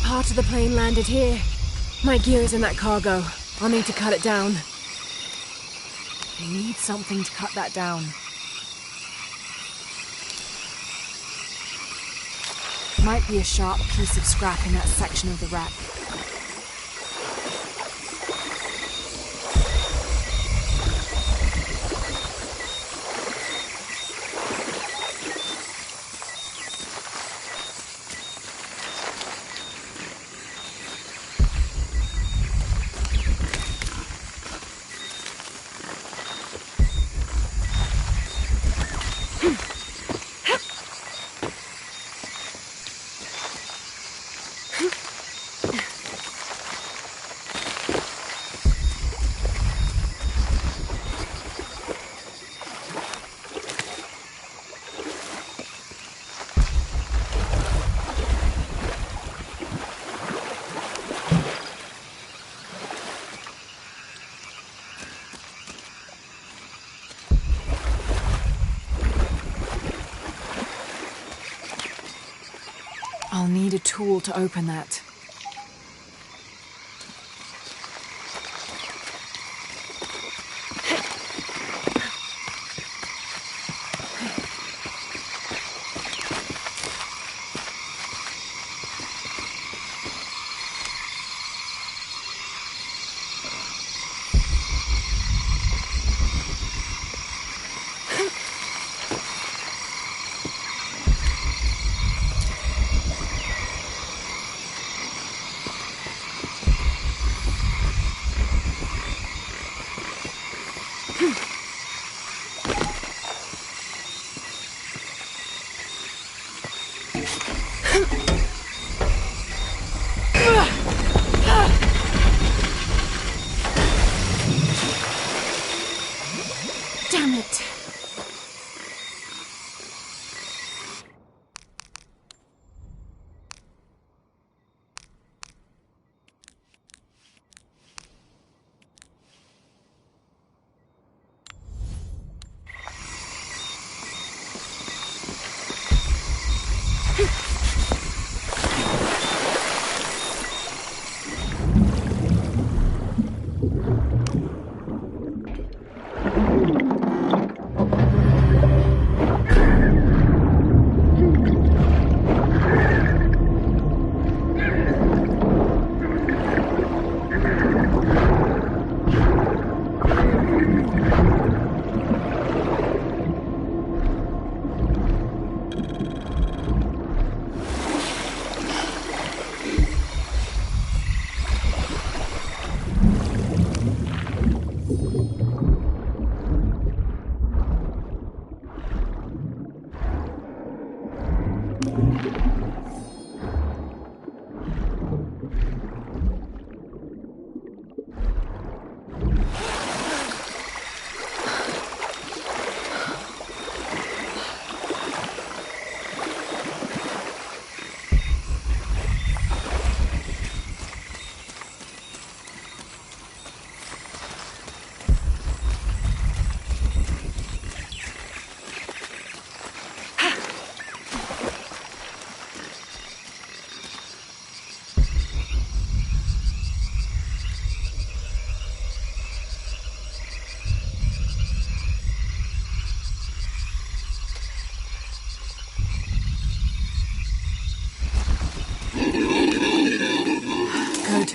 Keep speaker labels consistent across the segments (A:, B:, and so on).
A: part of the plane landed here. My gear is in that cargo. I'll need to cut it down. I need something to cut that down. Might be a sharp piece of scrap in that section of the wreck. I'll need a tool to open that. Damn it!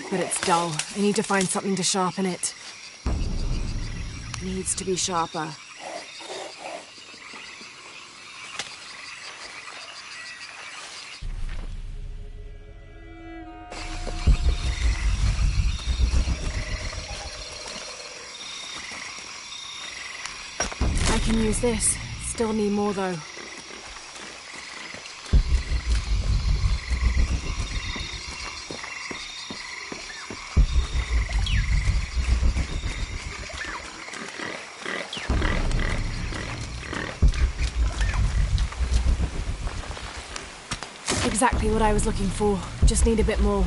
A: But it's dull. I need to find something to sharpen it. Needs to be sharper. I can use this. Still need more though. Exactly what I was looking for. Just need a bit more.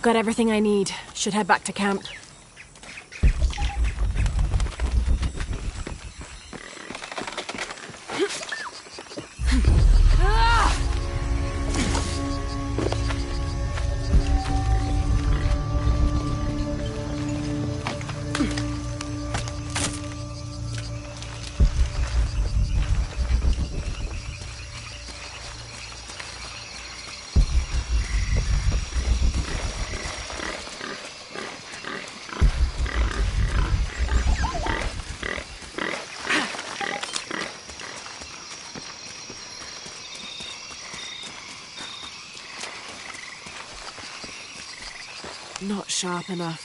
A: got everything I need. Should head back to camp. Not sharp enough.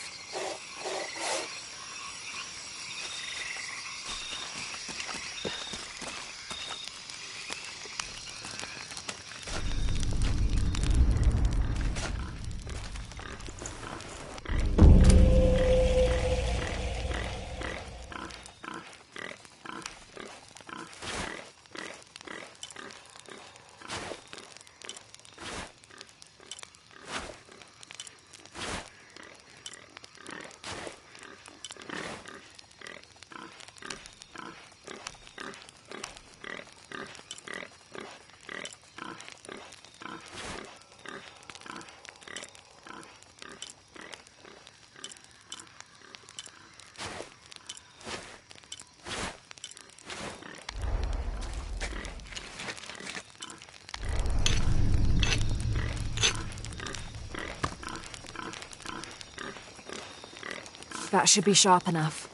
A: That should be sharp enough.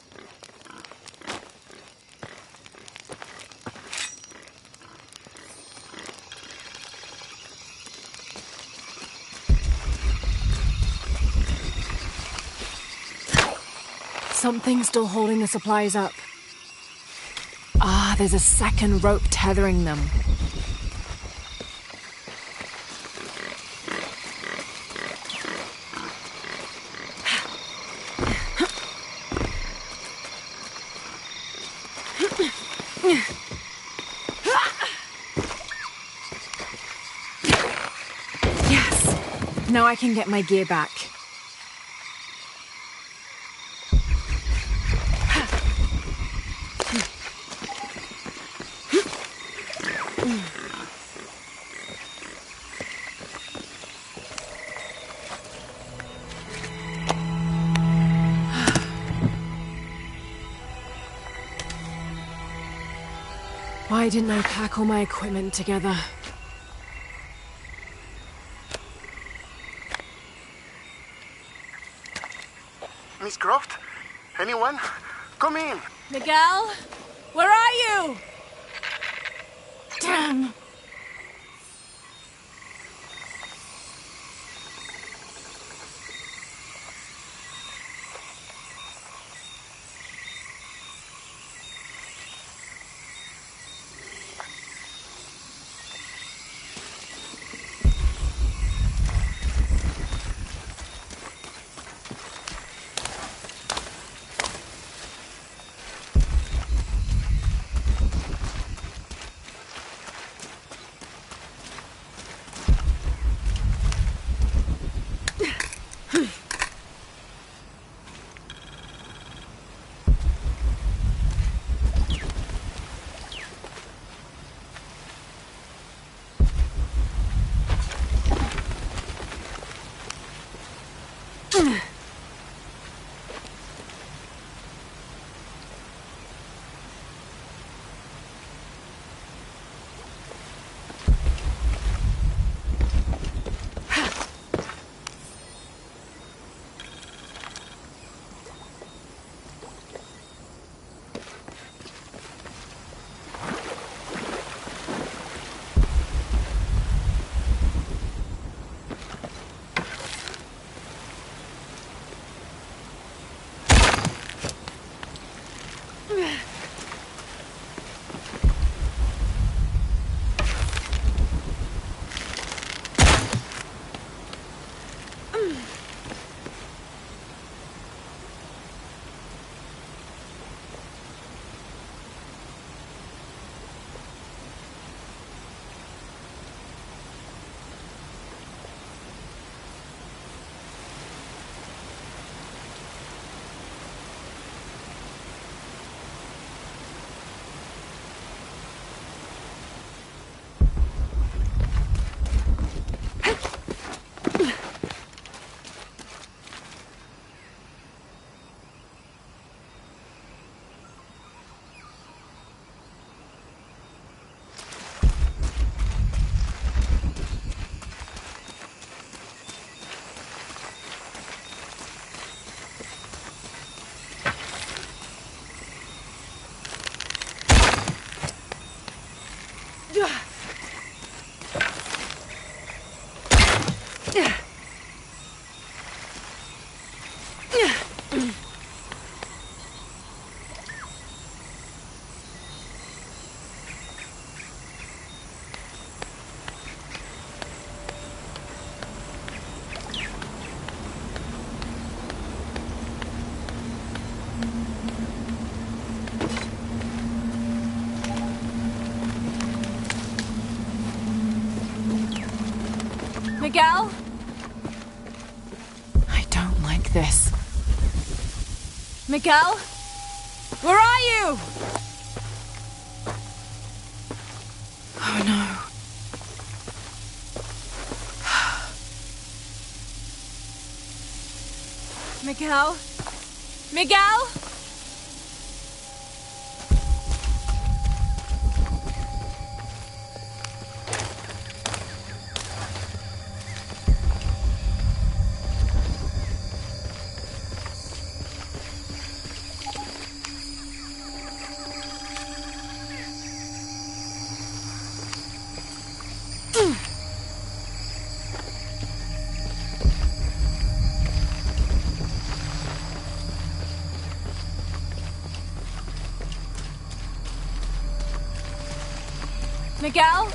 A: Something's still holding the supplies up. Ah, there's a second rope tethering them. Yes! Now I can get my gear back. Why didn't I pack all my equipment together?
B: Miss Croft? Anyone? Come in!
A: Miguel? Where are you? Damn! Miguel? I don't like this. Miguel? Where are you? Oh no. Miguel? Miguel? Miguel?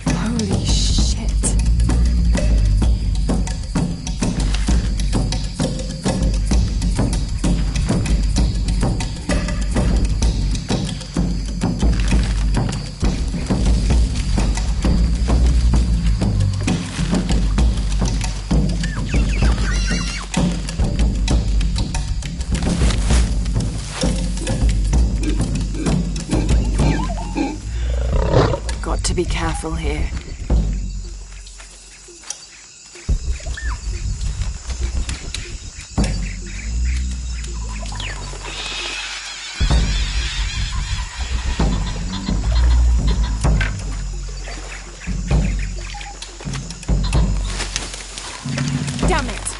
A: Holy shit. Got to be careful here. Damn it!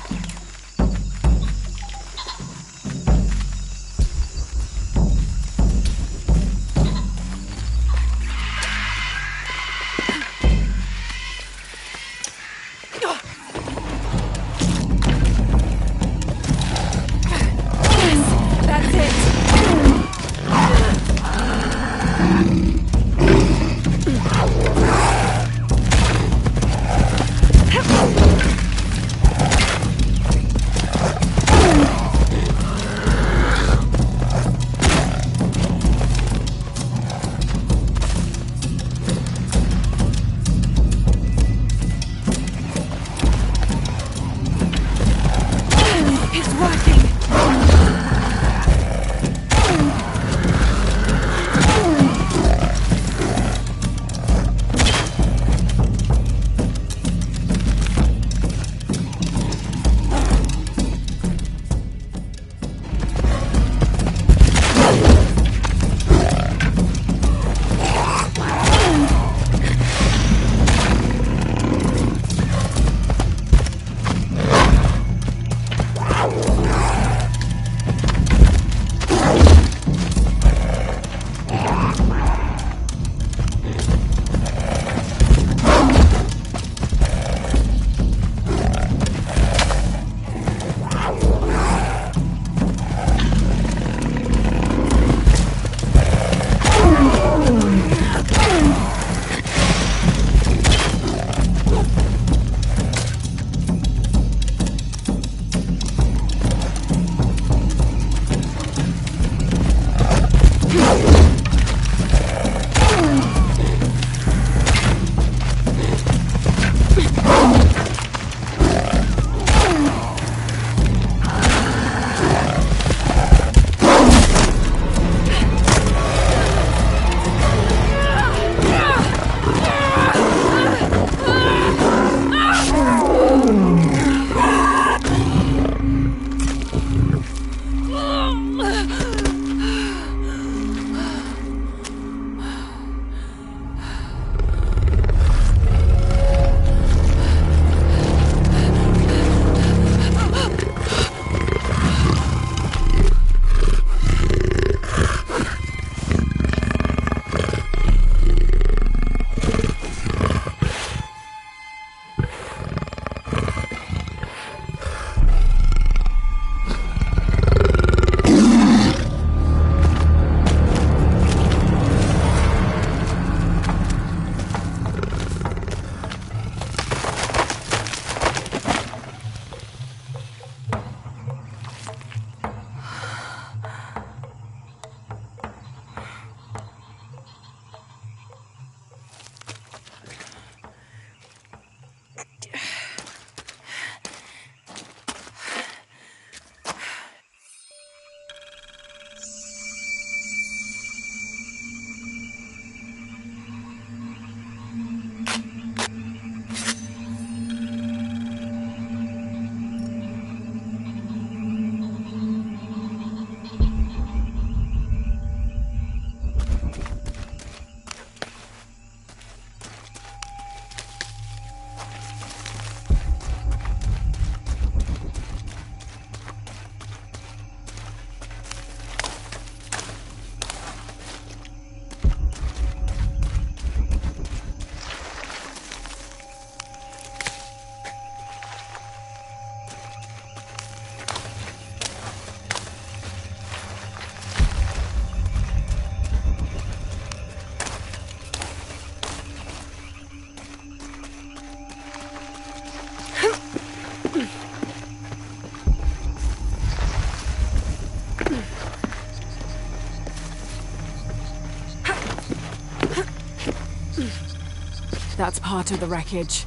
A: That's part of the wreckage.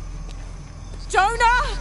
A: Jonah!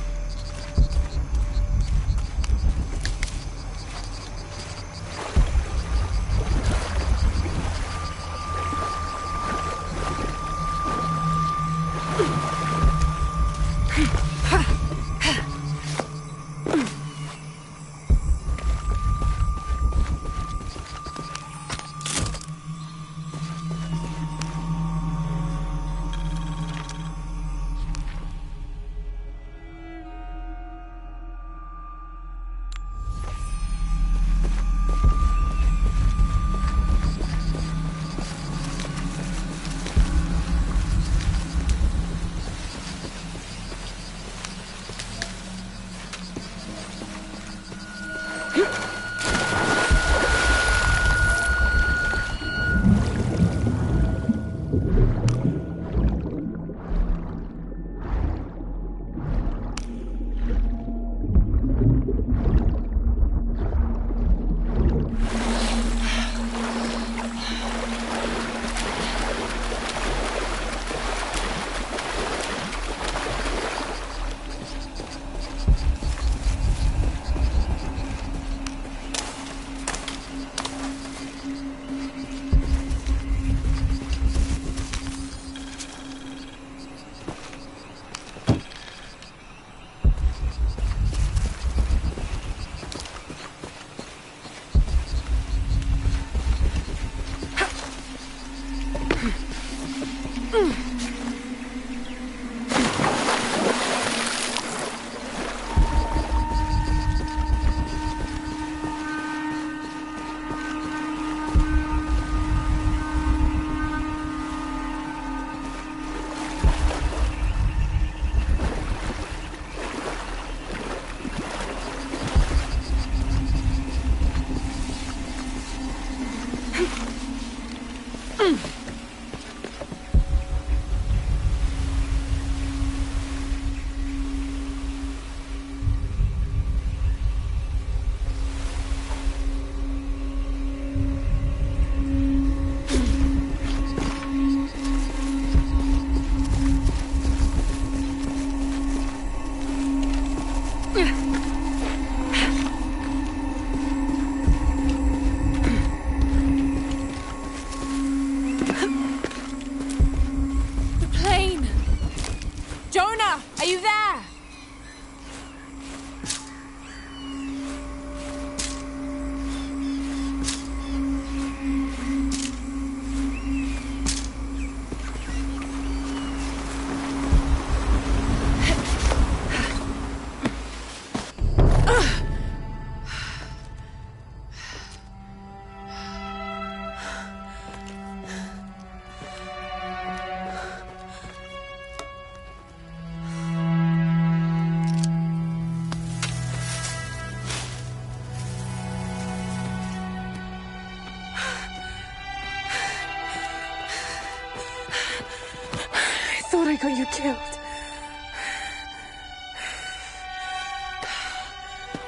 A: I got you killed.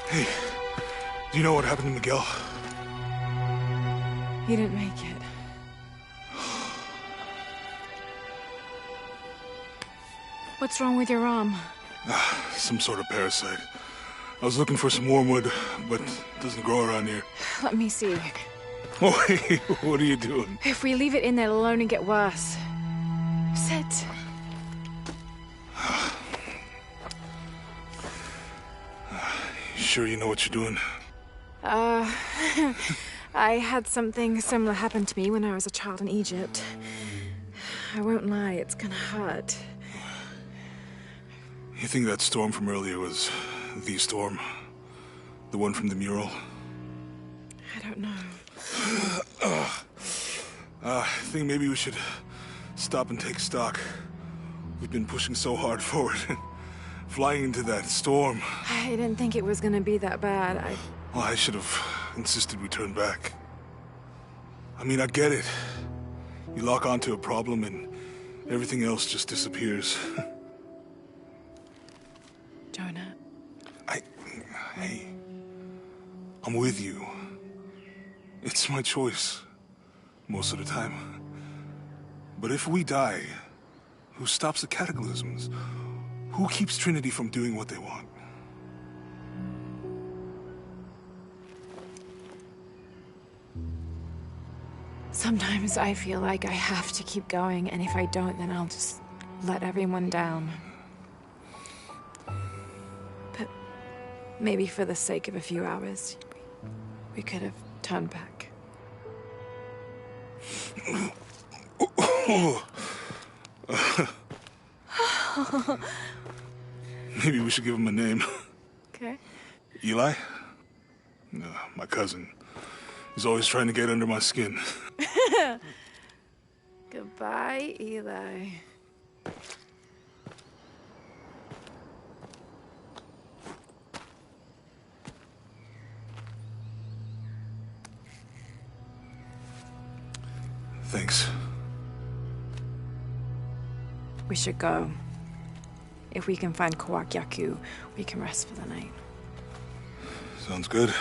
C: Hey, do you know what happened to Miguel?
A: He didn't make it. What's wrong with your arm?
C: Some sort of parasite. I was looking for some wormwood, but it doesn't grow around here.
A: Let me see.
C: Oh, hey, what are you doing?
A: If we leave it in there, it'll only get worse. Sit.
C: Sure you know what you're doing?
A: I had something similar happen to me when I was a child in Egypt. I won't lie, it's gonna hurt.
C: You think that storm from earlier was the storm? The one from the mural?
A: I don't know.
C: I think maybe we should stop and take stock. We've been pushing so hard forward. Flying into that storm.
A: I didn't think it was gonna be that bad.
C: Well, I should have insisted we turn back. I mean, I get it. You lock onto a problem and everything else just disappears.
A: Jonah.
C: Hey, I'm with you. It's my choice, most of the time. But if we die, Who stops the cataclysms? Who keeps Trinity from doing what they want?
A: Sometimes I feel like I have to keep going, and if I don't, then I'll just let everyone down. But maybe for the sake of a few hours, we could have turned back.
C: Maybe we should give him a name.
A: Okay.
C: Eli? No, my cousin. He's always trying to get under my skin.
A: Goodbye, Eli.
C: Thanks.
A: We should go. If we can find Kawakyaku, we can rest for the night.
C: Sounds good.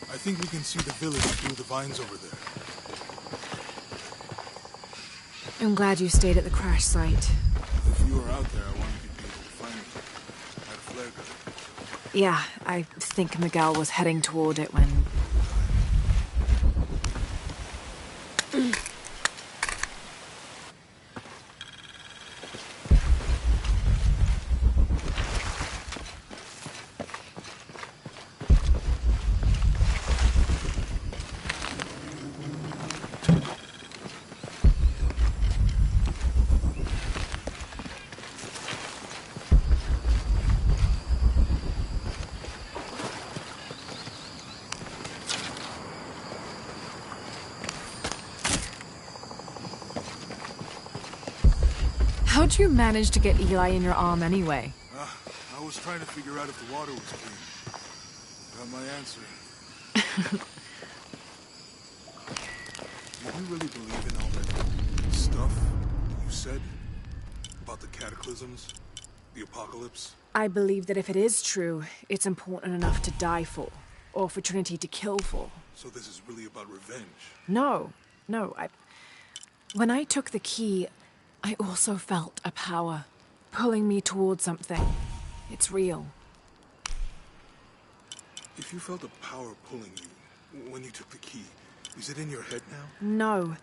C: I think we can see the village through the vines over there.
A: I'm glad you stayed at the crash site.
C: If you were out there, I wanted you to be able to find me. I had a flare gun.
A: Yeah, I think Miguel was heading toward it when... How'd you manage to get Eli in your arm anyway?
C: I was trying to figure out if the water was clean. Got my answer. Do you really believe in all that stuff you said? About the cataclysms? The apocalypse?
A: I believe that if it is true, it's important enough to die for. Or for Trinity to kill for.
C: So this is really about revenge?
A: No. When I took the key, I also felt a power pulling me towards something. It's real.
C: If you felt a power pulling you when you took the key, is it in your head now?
A: No.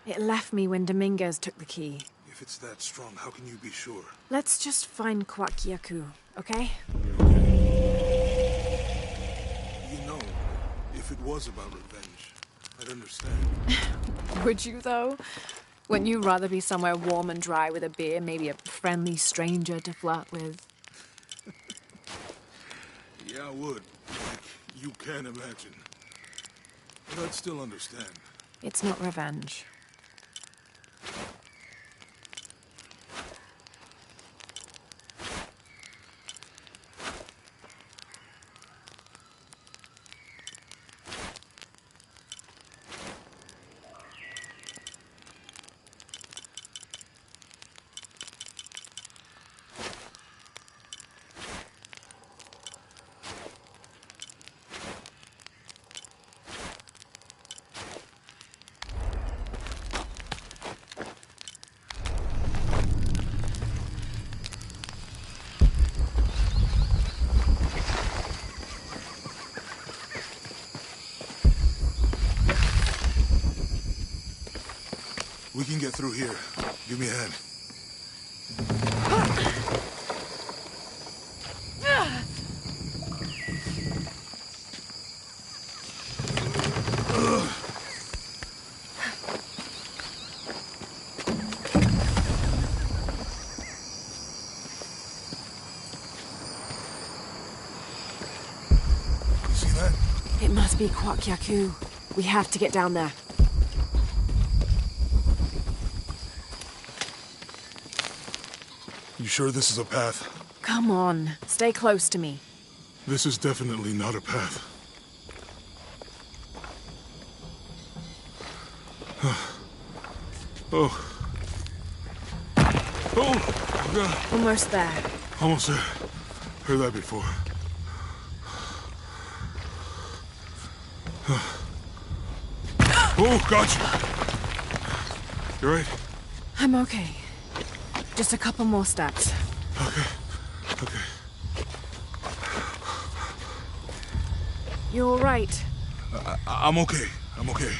A: It left me when Dominguez took the key.
C: If it's that strong, how can you be sure?
A: Let's just find Kawakyaku, okay?
C: You know, if it was about revenge, I'd understand.
A: Would you, though? Wouldn't you rather be somewhere warm and dry with a beer, maybe a friendly stranger to flirt with?
C: Yeah, I would. Like, you can imagine. But I'd still understand.
A: It's not revenge.
C: We can get through here. Give me a hand. You see that?
A: It must be Kawakyaku. We have to get down there.
C: You sure this is a path?
A: Come on, stay close to me.
C: This is definitely not a path. Oh. Oh, God.
A: Almost there.
C: Almost there. Heard that before. Oh, gotcha. You right?
A: I'm okay. Just a couple more steps.
C: Okay.
A: You're all right.
C: I'm okay. I'm okay.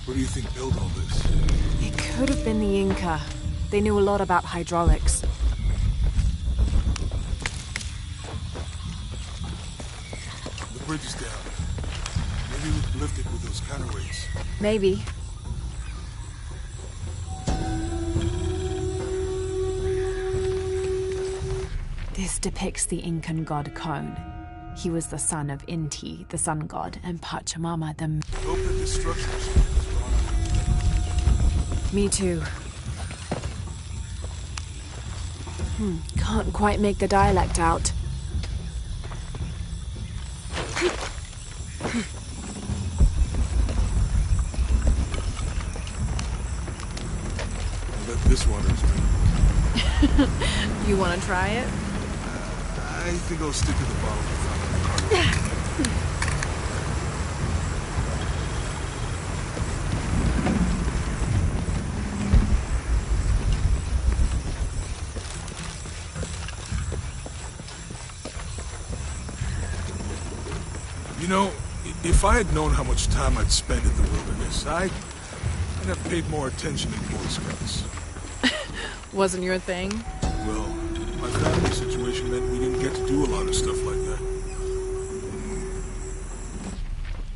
C: What do you think built all this?
A: It could have been the Inca. They knew a lot about hydraulics.
C: The bridge is down. Maybe we can lift it with those counterweights.
A: Maybe. This depicts the Incan god Kon. He was the son of Inti, the sun god, and Pachamama, the...
C: Hope that this structure is
A: Me too. Can't quite make the dialect out.
C: Let this water through.
A: You want to try it?
C: I think I'll stick to the bottle we found in the car. You know, if I had known how much time I'd spend in the wilderness, I'd have paid more attention in Boy Scouts.
A: Wasn't your thing?
C: Well, my family situation meant we didn't get to do a lot of stuff like that.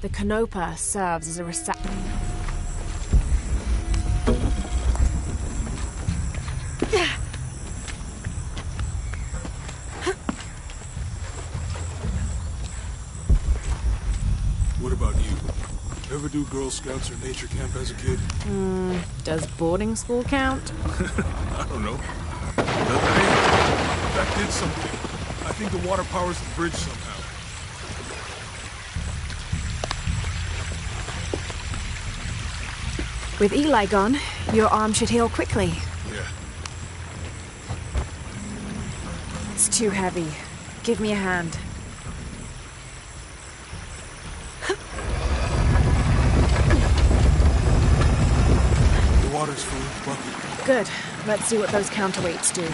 A: The Canopa serves as a receptacle.
C: What about you? Ever do Girl Scouts or nature camp as a kid?
A: Does boarding school count?
C: I don't know. That did something. I think the water powers the bridge somehow.
A: With Eli gone, your arm should heal quickly.
C: Yeah.
A: It's too heavy. Give me a hand.
C: The water's full of the bucket.
A: Good. Let's see what those counterweights do.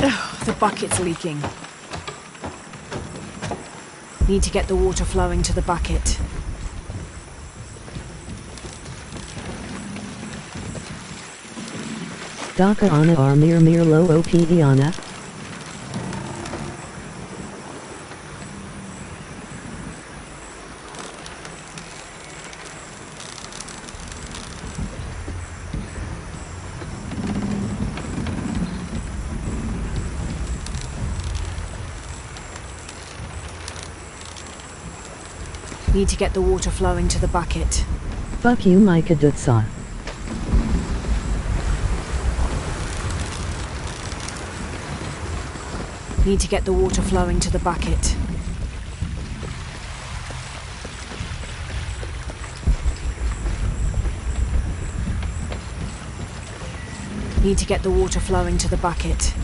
A: Ugh, the bucket's leaking. Need to get the water flowing to the bucket.
D: Daka ana armir mir lo opidiana.
A: Need to get the water flowing to the bucket.
D: Fuck you, Micah Dutsa.
A: Need to get the water flowing to the bucket. Need to get the water flowing to the bucket.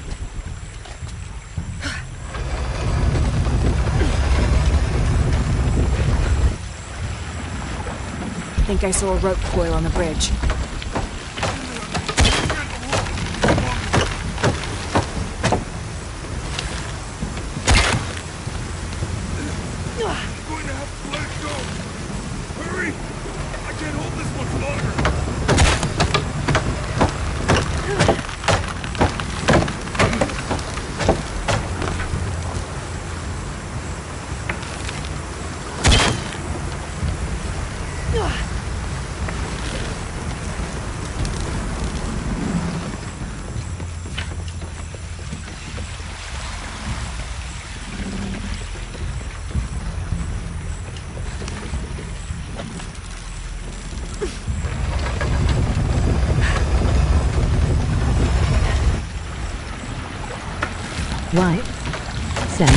A: I think I saw a rope coil on the bridge.
C: I'm going to have to let it go. Hurry! I can't hold this much longer.
D: Right. Send.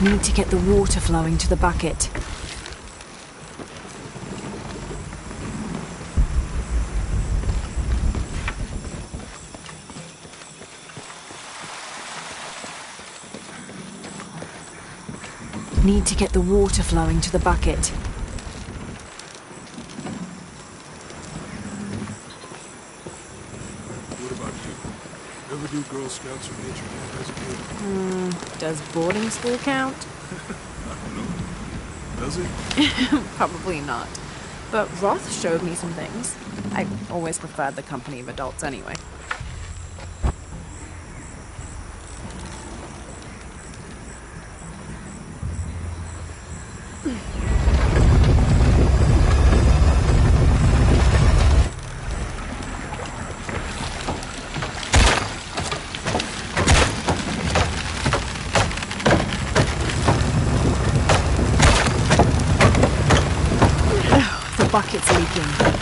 A: Need to get the water flowing to the bucket. Need to get the water flowing to the bucket.
C: What about you? Ever do Girl Scouts or nature camp as a kid?
A: Does boarding school count?
C: I don't know. Does it?
A: Probably not. But Roth showed me some things. I always preferred the company of adults anyway. The bucket's leaking.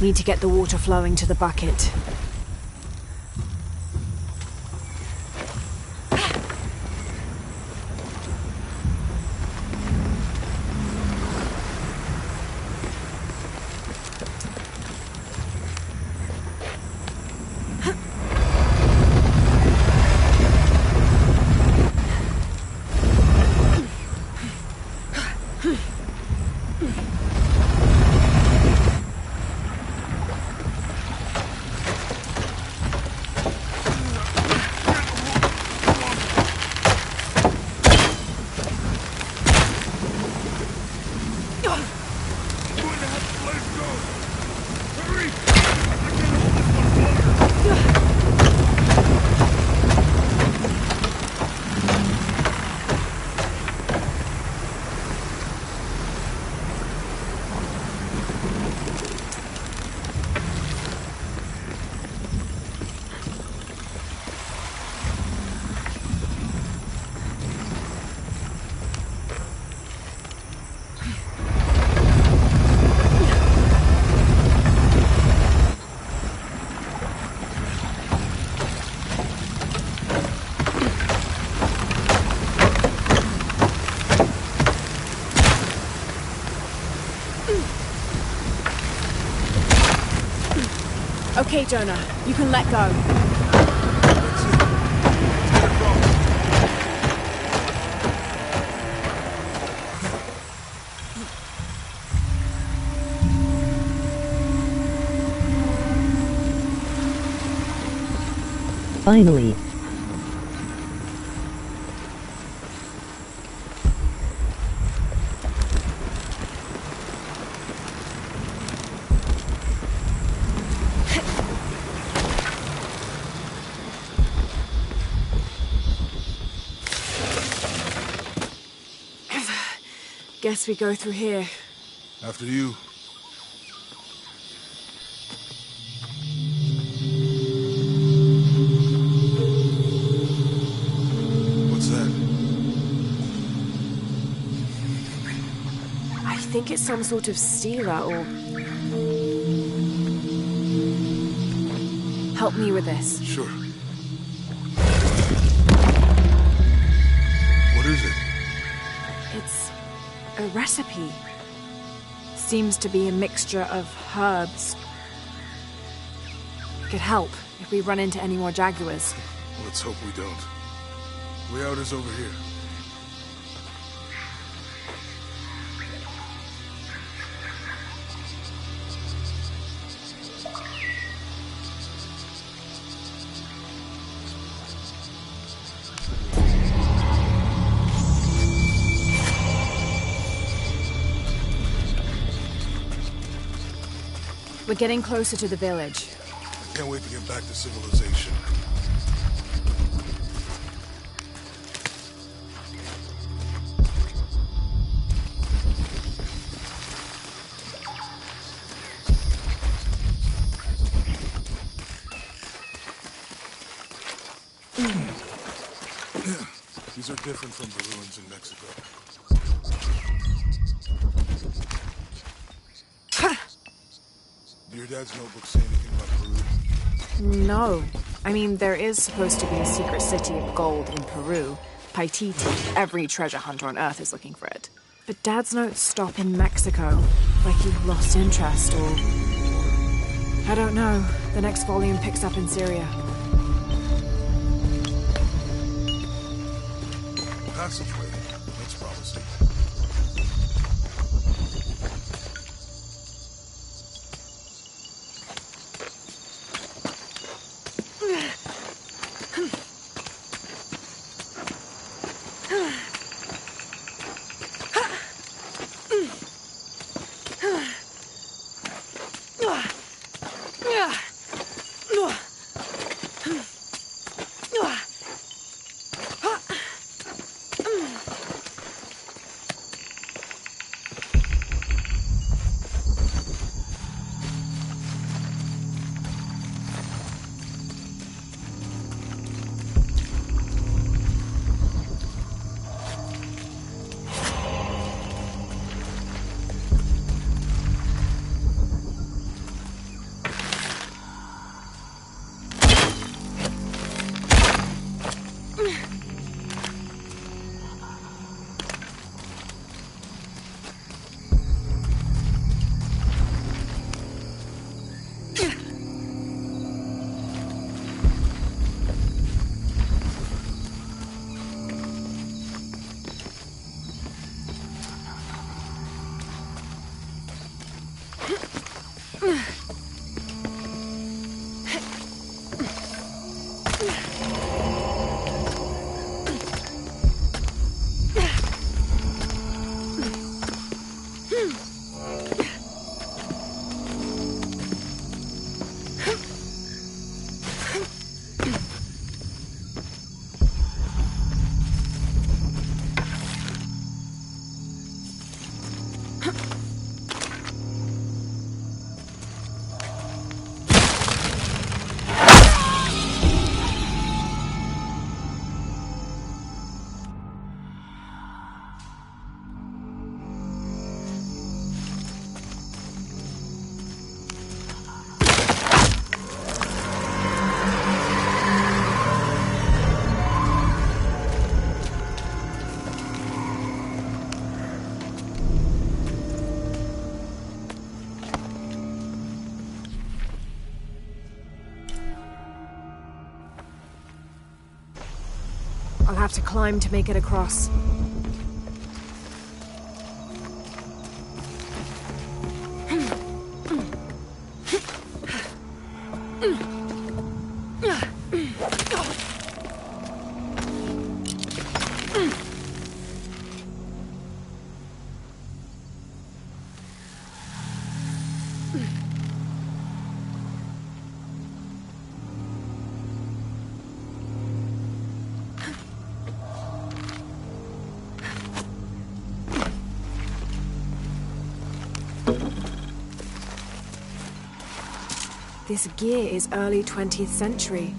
A: Need to get the water flowing to the bucket. Okay, Jonah, you can let go.
D: Finally.
A: Guess we go through here.
C: After you. What's that?
A: I think it's some sort of stela or... Help me with this.
C: Sure. What is it?
A: It's a recipe. Seems to be a mixture of herbs. Could help if we run into any more jaguars.
C: Let's hope we don't. Way out is over here.
A: We're getting closer to the village.
C: Can't wait to get back to civilization. These are different from the ruins in Mexico. Do your dad's notebook say anything about Peru?
A: No. I mean, there is supposed to be a secret city of gold in Peru. Paititi. Every treasure hunter on Earth is looking for it. But Dad's notes stop in Mexico. Like he lost interest, or... I don't know. The next volume picks up in Syria.
C: Passageway. That's promising.
A: I'll have to climb to make it across. This gear is early 20th century.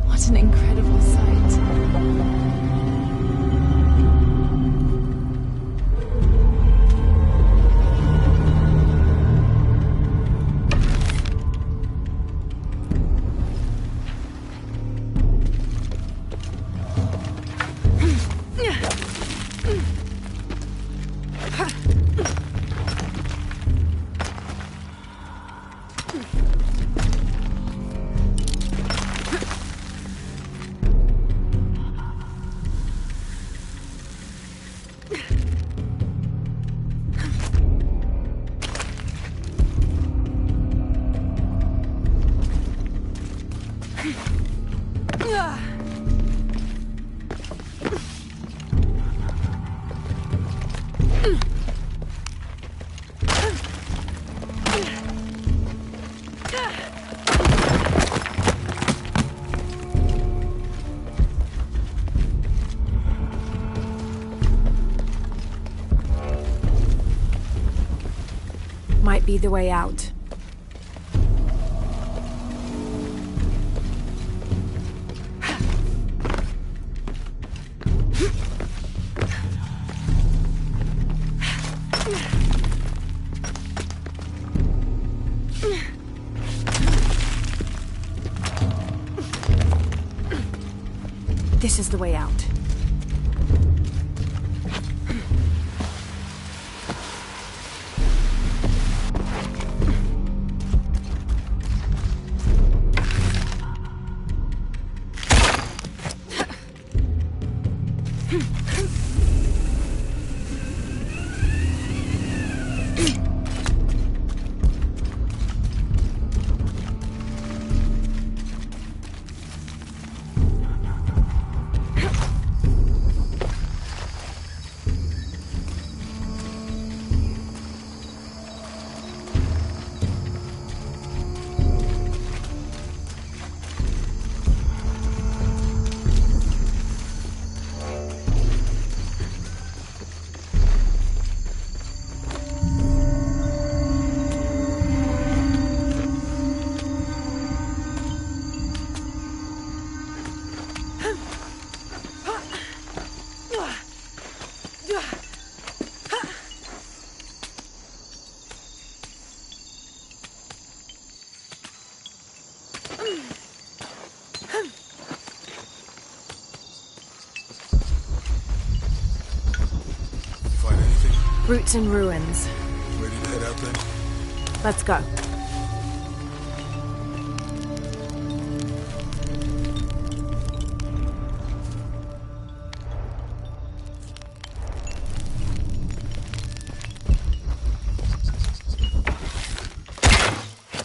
A: What an incredible sight. Might be the way out. This is the way out. Roots and ruins.
C: Ready to head out then?
A: Let's go.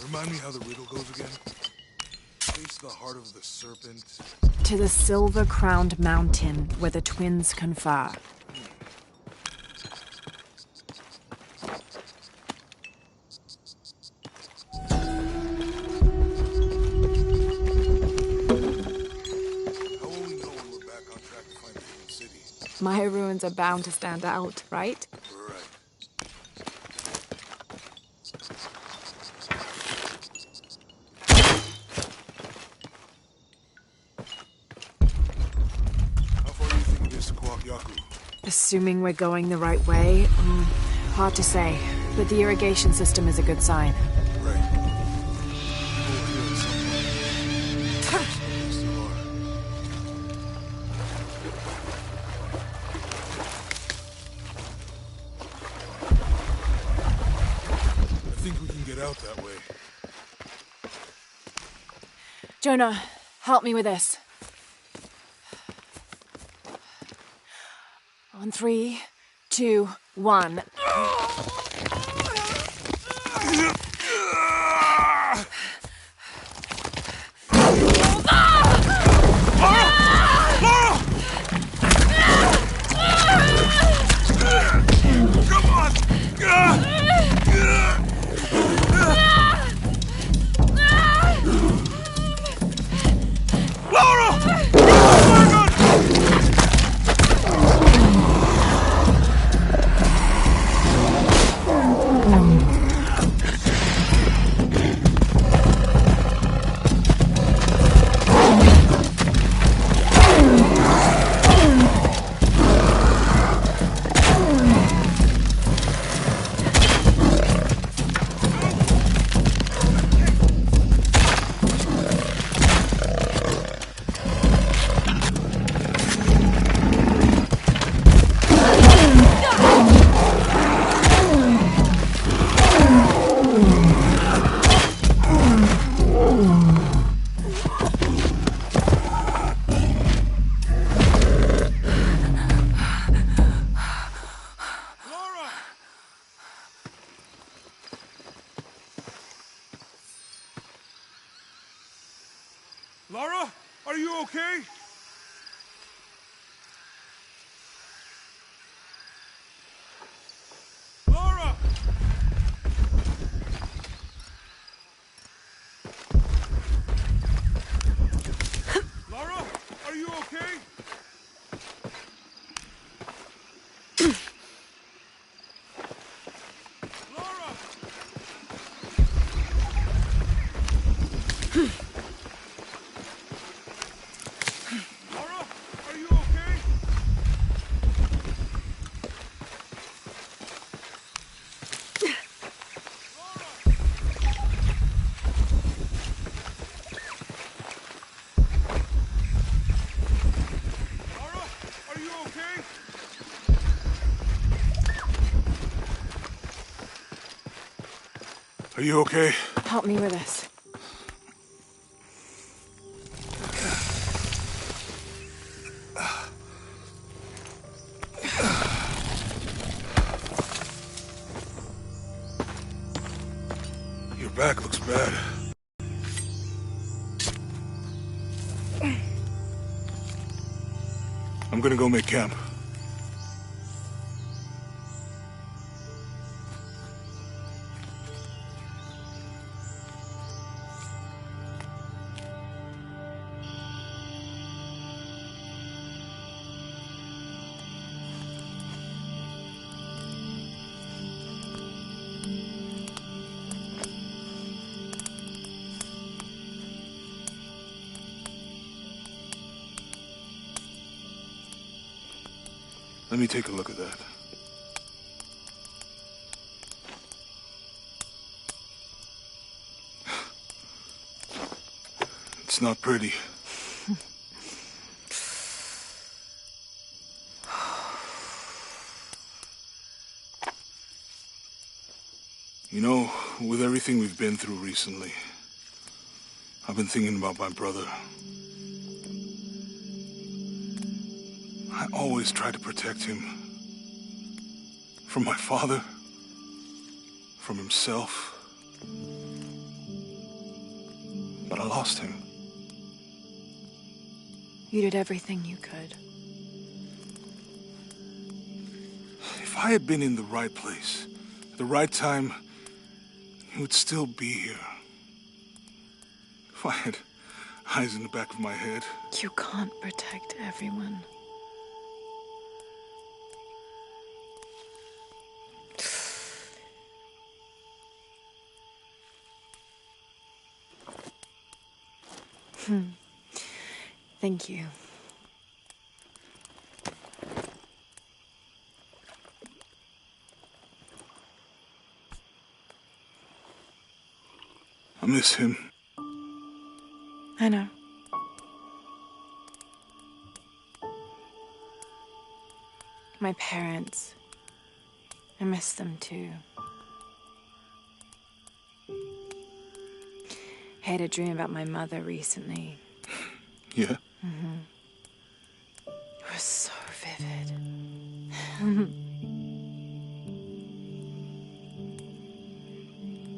C: Remind me how the riddle goes again? Face the heart of the serpent.
A: To the silver-crowned mountain where the twins confer. My ruins are bound to stand out, right?
C: Right. How far do you think it is to Kuwaq Yaku?
A: Assuming we're going the right way, hard to say. But the irrigation system is a good sign.
C: Right. People are here at some point. Yes, there are. I think we can get out that way.
A: Jonah, help me with this. On 3, 2, 1.
C: Lara, are you okay? Lara! Lara, are you okay? Lara! Lara, are you okay? Lara, are you okay? Are you okay?
A: Help me with this.
C: Your back looks bad. I'm gonna go make camp. Let me take a look at that. It's not pretty. You know, with everything we've been through recently, I've been thinking about my brother. I always tried to protect him. From my father. From himself. But I lost him.
A: You did everything you could.
C: If I had been in the right place, at the right time, he would still be here. If I had eyes in the back of my head.
A: You can't protect everyone. Thank you.
C: I miss him.
A: I know. My parents. I miss them too. I had a dream about my mother recently.
C: Yeah?
A: It was so vivid.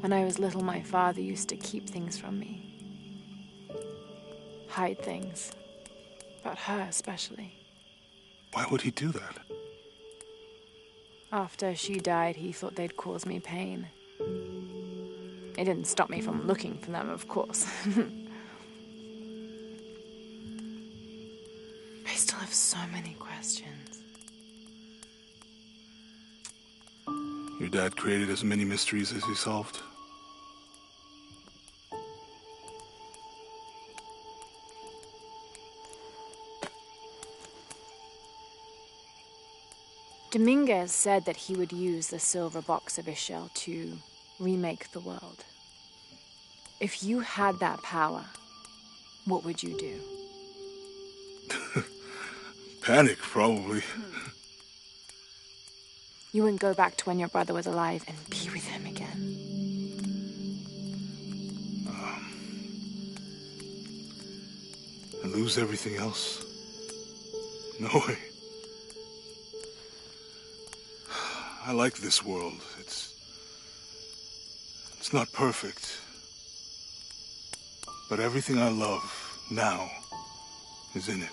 A: When I was little, my father used to keep things from me. Hide things. About her, especially.
C: Why would he do that?
A: After she died, he thought they'd cause me pain. It didn't stop me from looking for them, of course. I still have so many questions.
C: Your dad created as many mysteries as he solved.
A: Dominguez said that he would use the silver box of Ixchel to remake the world. If you had that power, what would you do?
C: Panic, probably.
A: You wouldn't go back to when your brother was alive and be with him again.
C: And lose everything else? No way. I like this world. It's not perfect. But everything I love now is in it.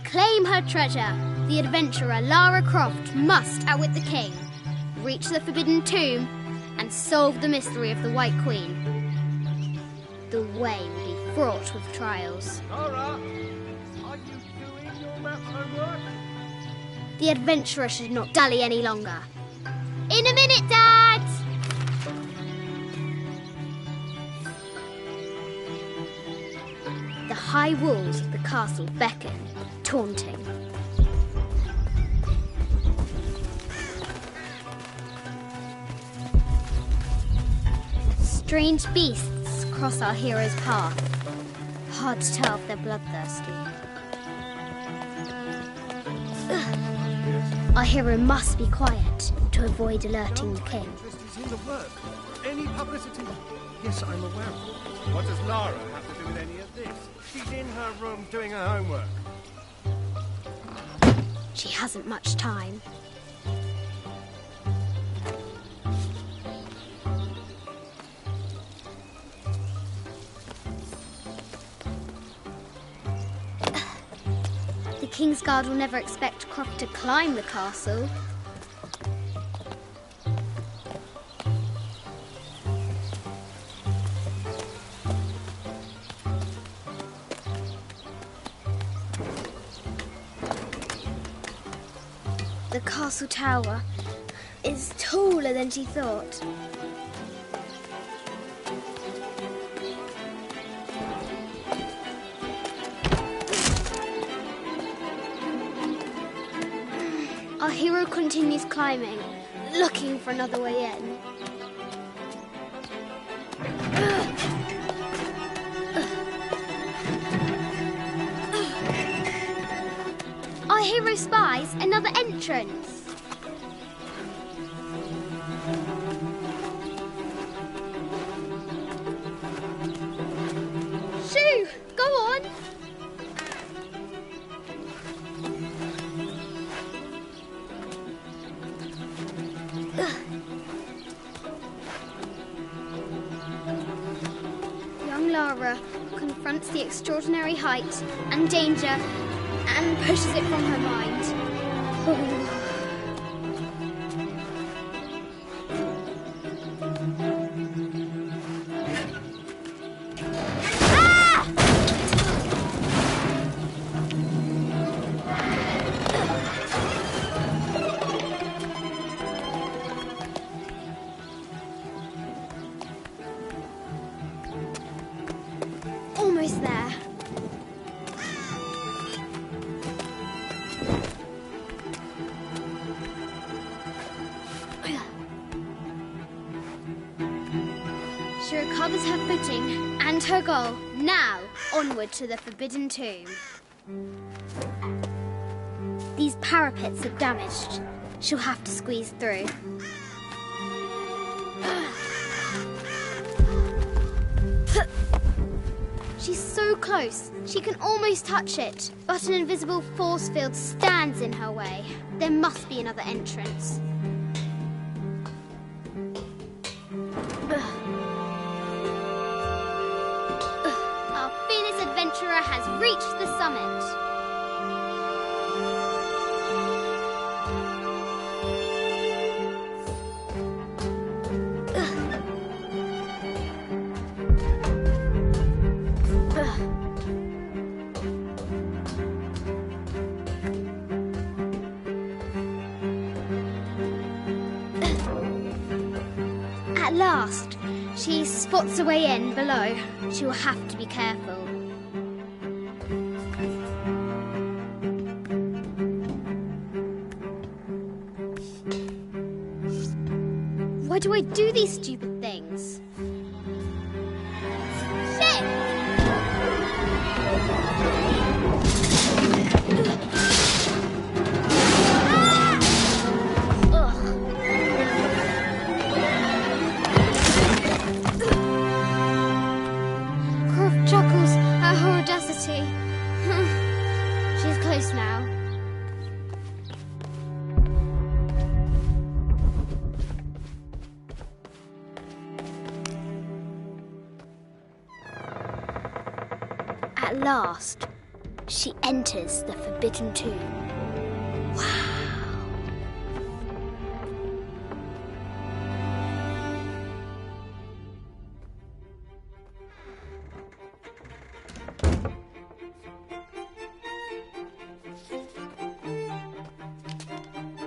E: Claim her treasure. The adventurer Lara Croft must outwit the king, reach the Forbidden Tomb, and solve the mystery of the White Queen. The way will be fraught with trials.
F: Lara, are you doing your math homework?
E: The adventurer should not dally any longer. In a minute, Dad! The high walls of the castle beckon, taunting. Strange beasts cross our hero's path. Hard to tell if they're bloodthirsty. Our hero must be quiet to avoid alerting the king.
F: Interest is in the work. Any publicity? Yes, I'm aware of it. What does Lara have to do with any of this? She's in her room doing her homework.
E: She hasn't much time. The Kingsguard will never expect Croft to climb the castle. The castle tower. is taller than she thought. Our hero continues climbing, looking for another way in. Our hero spies another entrance. Shoo! Go on! Young Lara confronts the extraordinary height and danger and pushes it from her mind. Oh. Almost there. She recovers her footing and her goal. Now, onward to the Forbidden Tomb. These parapets are damaged. She'll have to squeeze through. She's so close, she can almost touch it, but an invisible force field stands in her way. There must be another entrance. Our fearless adventurer has reached the summit. At last, she spots a way in below. She will have to be careful. Why do I do these stupid things? Shit! Croft chuckles at her audacity. She's close now. At last, she enters the Forbidden Tomb. Wow!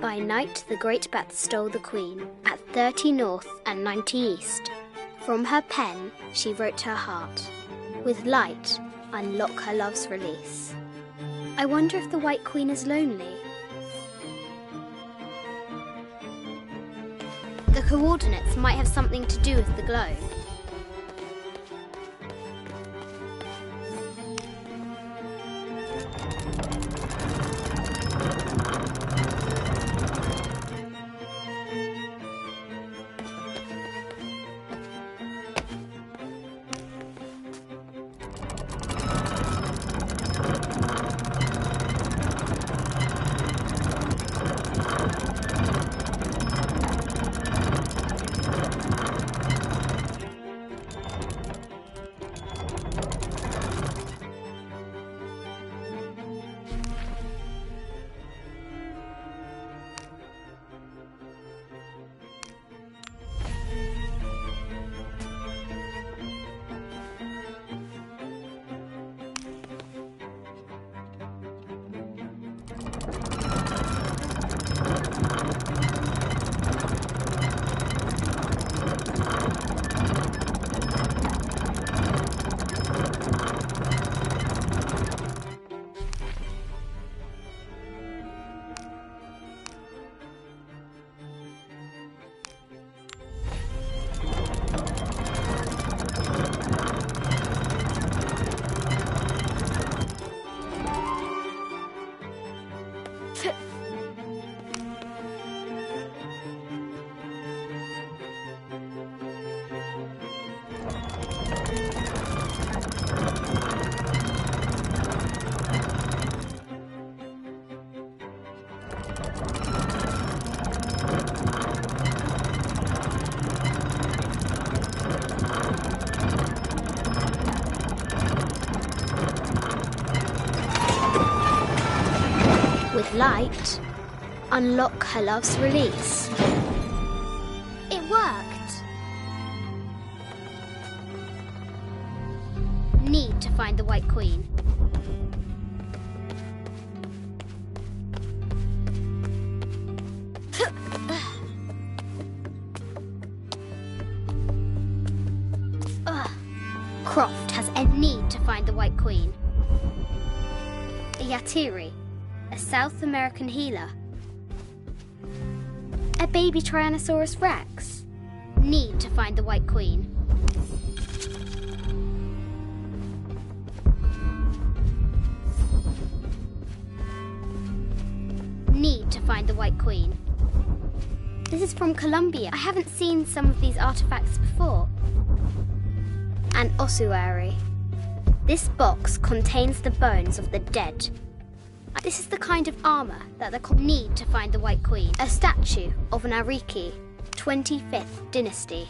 E: By night, the great bat stole the queen at 30 north and 90 east. From her pen, she wrote her heart. With light, unlock her love's release. I wonder if the White Queen is lonely. The coordinates might have something to do with the globe. of light. Unlock her love's release. It worked. Need to find the White Queen. Croft has a need to find the White Queen. A Yatiri, a South American healer. A baby Tyrannosaurus Rex. Need to find the White Queen. Need to find the White Queen. This is from Colombia. I haven't seen some of these artifacts before. An ossuary. This box contains the bones of the dead. This is the kind of armour that they need to find the White Queen. A statue of an Ariki, 25th dynasty.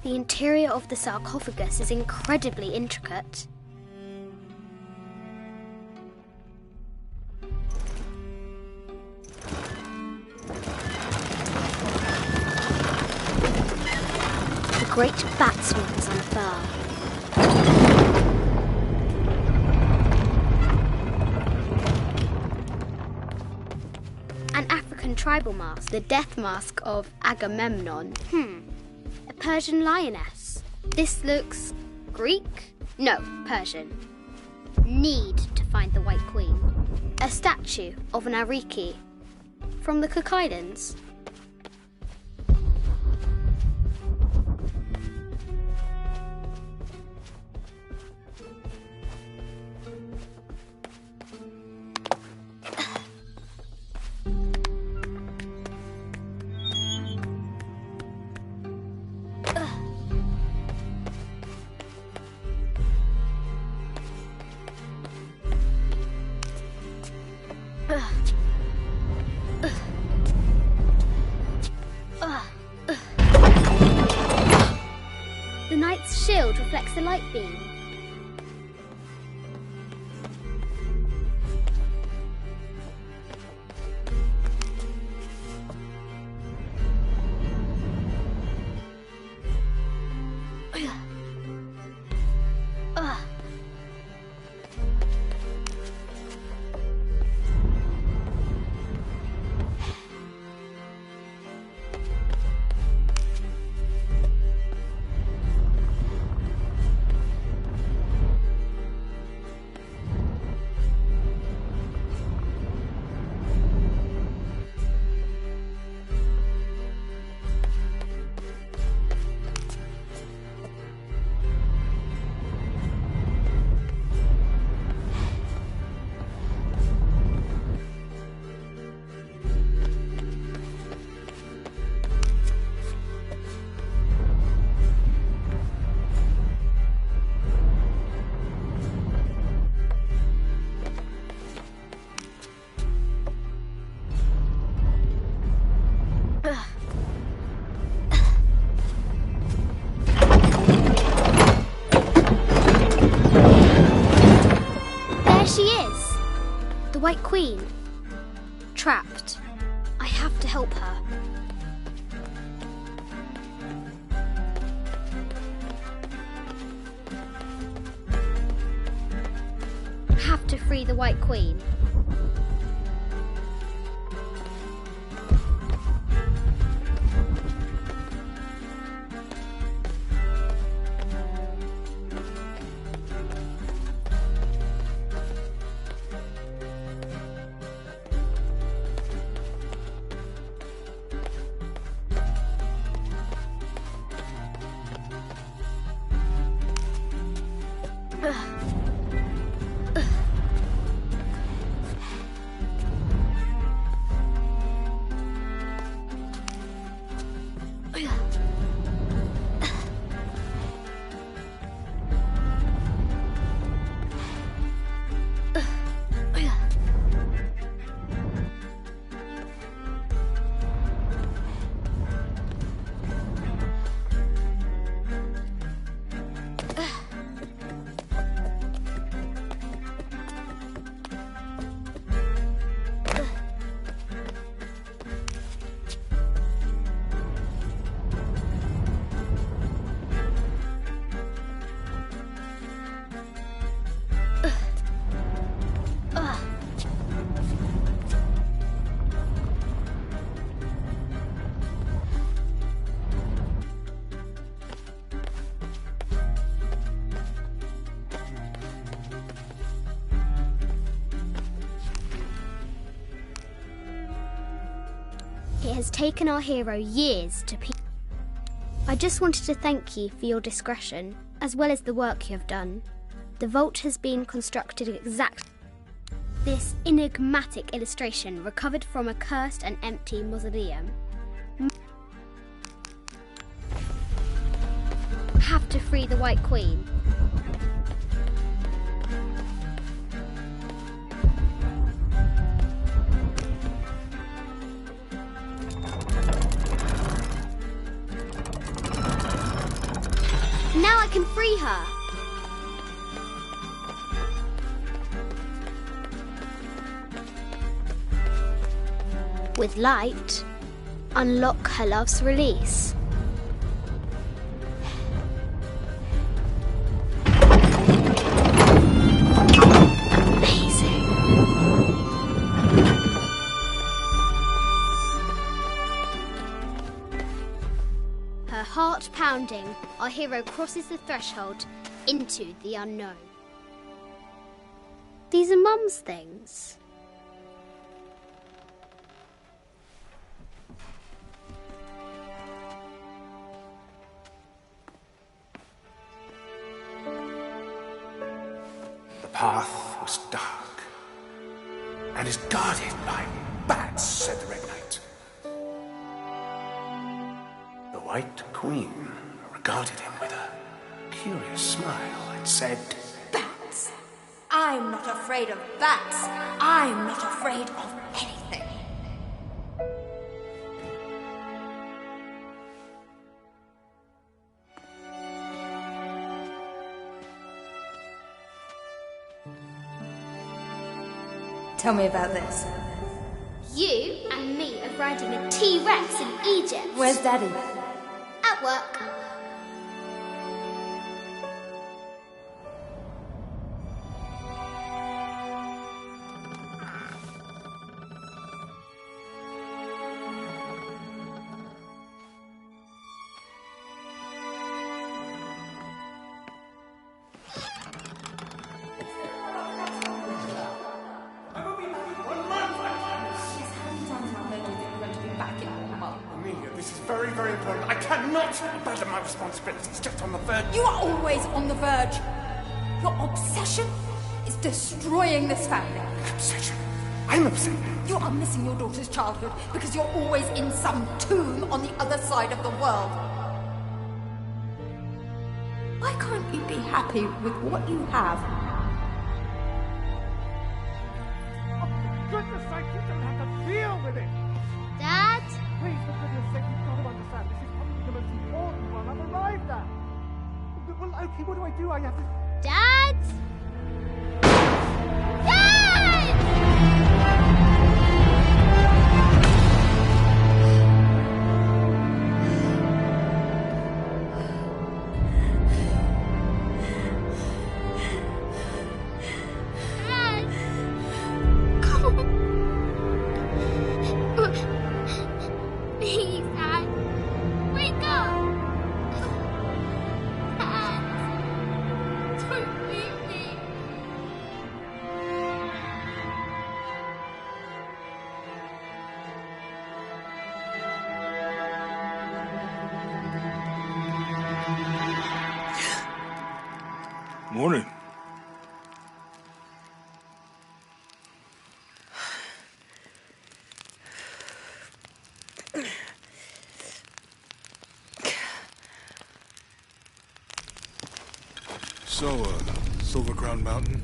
E: The interior of the sarcophagus is incredibly intricate. The great batsman is unfurled. An African tribal mask, the death mask of Agamemnon. A Persian lioness. This looks Greek? No, Persian. Need to find the White Queen. A statue of an Ariki from the Cook Islands. The knight's shield reflects the light beam. White Queen. Trapped. I have to help her. Have to free the White Queen. has taken our hero years to I just wanted to thank you for your discretion, as well as the work you have done. The vault has been constructed exactly. This enigmatic illustration recovered from a cursed and empty mausoleum. Have to free the White Queen. Now I can free her. With light, unlock her love's release. Amazing. Her heart pounding, our hero crosses the threshold into the unknown. These are Mum's things.
G: The path was dark and is guarded by bats, said the Red Knight. The White Queen regarded him with a curious smile and said,
H: Bats! I'm not afraid of bats. I'm not afraid of anything. Tell me about this.
E: You and me are riding a T-Rex in Egypt.
H: Where's Daddy?
E: At work.
G: Very, very important. I cannot abandon my responsibilities just on the verge.
H: You are always on the verge. Your obsession is destroying this family.
G: Obsession? I'm obsessed.
H: You are missing your daughter's childhood because you're always in some tomb on the other side of the world. Why can't you be happy with what you have?
F: Oh, for goodness sake, you don't have to deal with it.
E: Dad?
F: Please, for goodness sake, you've got to understand. This is probably the most important one I've arrived at. Well, okay, what do I do? I have to...
E: Dad? Dad! Dad! Come on. Please, Dad. Wake up. Dad. Don't leave me.
C: Morning. So, Silver Crown Mountain?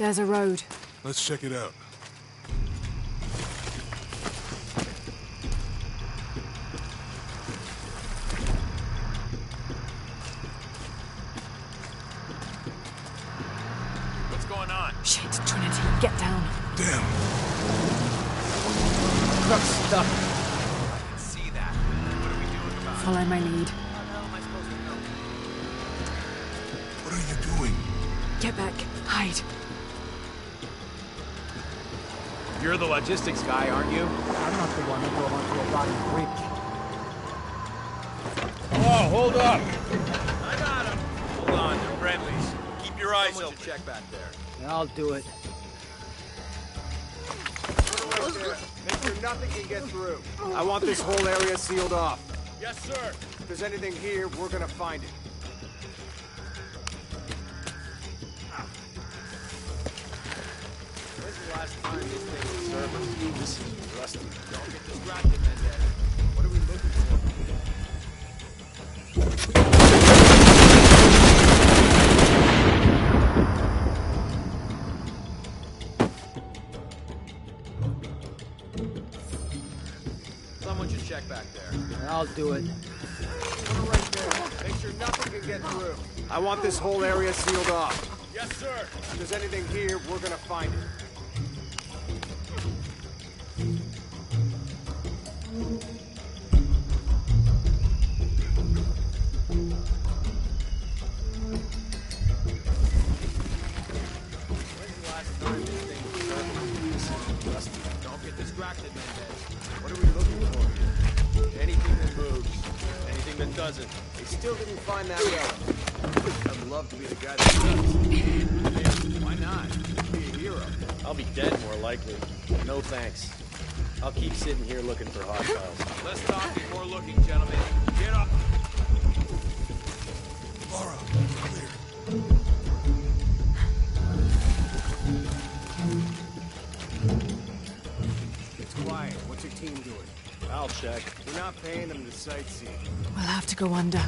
A: There's a road.
C: Let's check it out.
I: What's going on?
A: Shit, Trinity, get down.
C: Damn.
I: Truck's stuck. I can see that. What are we doing about it?
A: Follow my lead.
I: How the hell am I supposed to know?
C: What are you doing?
A: Get back. Hide.
I: You're the logistics guy, aren't you?
J: I'm not the one who drove onto a rotten bridge.
I: Oh, hold up! I got him. Hold on, they're friendlies. Keep your eyes open. Check back there.
J: Yeah, I'll do it.
F: Make sure nothing can get through. I want this whole area sealed off.
I: Yes, sir.
F: If there's anything here, we're gonna find it.
I: When's the last time this thing was serviced? This is rusty. Don't get distracted, Mendez. What are we looking for? Someone should check back there.
J: Yeah, I'll do it.
F: Put it right there. Make sure nothing can get through. I want this whole area sealed off.
I: Yes, sir.
F: If there's anything here, we're gonna find it.
I: When's the last time this thing was serviced? This is rusty. Don't get distracted, Mendez. What are we looking for? Anything that moves. Anything that doesn't.
F: They still didn't find that relic.
I: I'd love to be the guy that does. Yeah, why not? Be a hero.
K: I'll be dead more likely. No thanks. I'll keep sitting here looking for hostiles.
I: Less talking, more looking, gentlemen. Get up.
C: Lara, clear.
F: It's quiet. What's your team doing?
K: I'll check.
F: We're not paying them to sightsee.
A: We'll have to go under.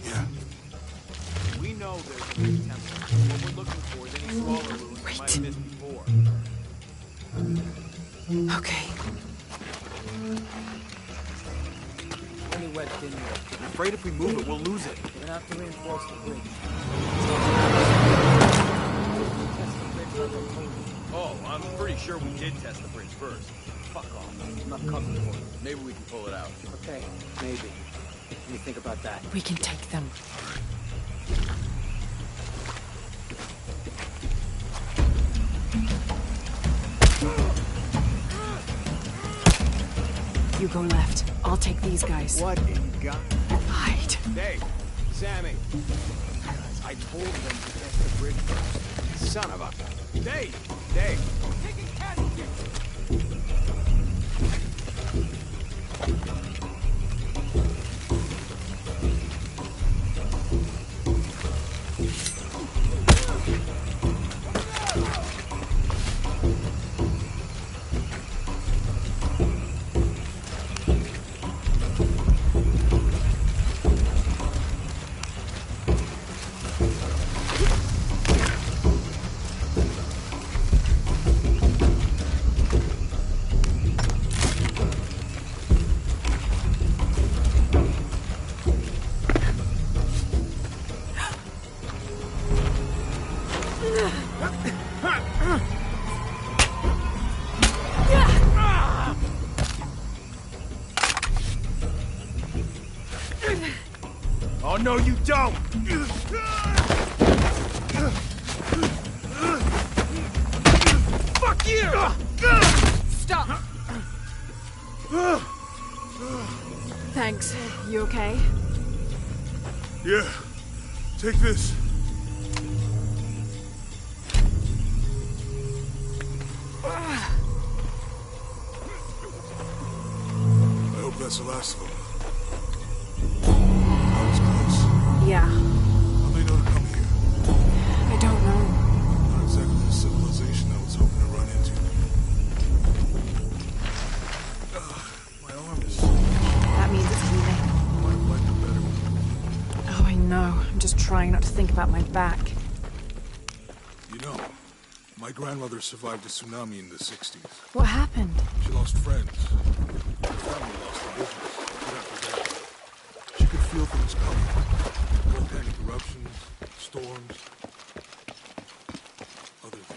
C: Yeah.
F: We know there's a big temple. What we're looking for is any smaller ruins we might have missed before.
A: Okay.
J: Only wet in here.
F: I'm afraid if we move it, we'll lose it.
J: We're gonna have to reinforce the bridge.
I: Oh, I'm pretty sure we did test the bridge first. Fuck off.
J: I'm not comfortable.
I: Maybe we can pull it out.
J: Okay, maybe. What do you think about that?
A: We can take them. You go left. I'll take these guys.
F: What in God?
A: Hide.
F: Dave, Sammy. I told them to test the bridge first. Son of a... Dave! Dave! Taking casualties!
I: Oh, no, you don't! Fuck you!
A: Stop! Thanks. You okay?
C: Yeah. Take this. I hope that's the last of them. That was close.
A: Yeah.
C: How'd they know to come here?
A: I don't know.
C: Not exactly the civilization I was hoping to run into. My arm is...
A: That means it's healing.
C: Might have liked it better.
A: Oh, I know. I'm just trying not to think about my back.
C: You know, My grandmother survived a tsunami in the 60s.
A: What happened?
C: She lost friends. Her family lost their business. Right after that, she could feel things coming. Volcanic eruptions, storms, other things.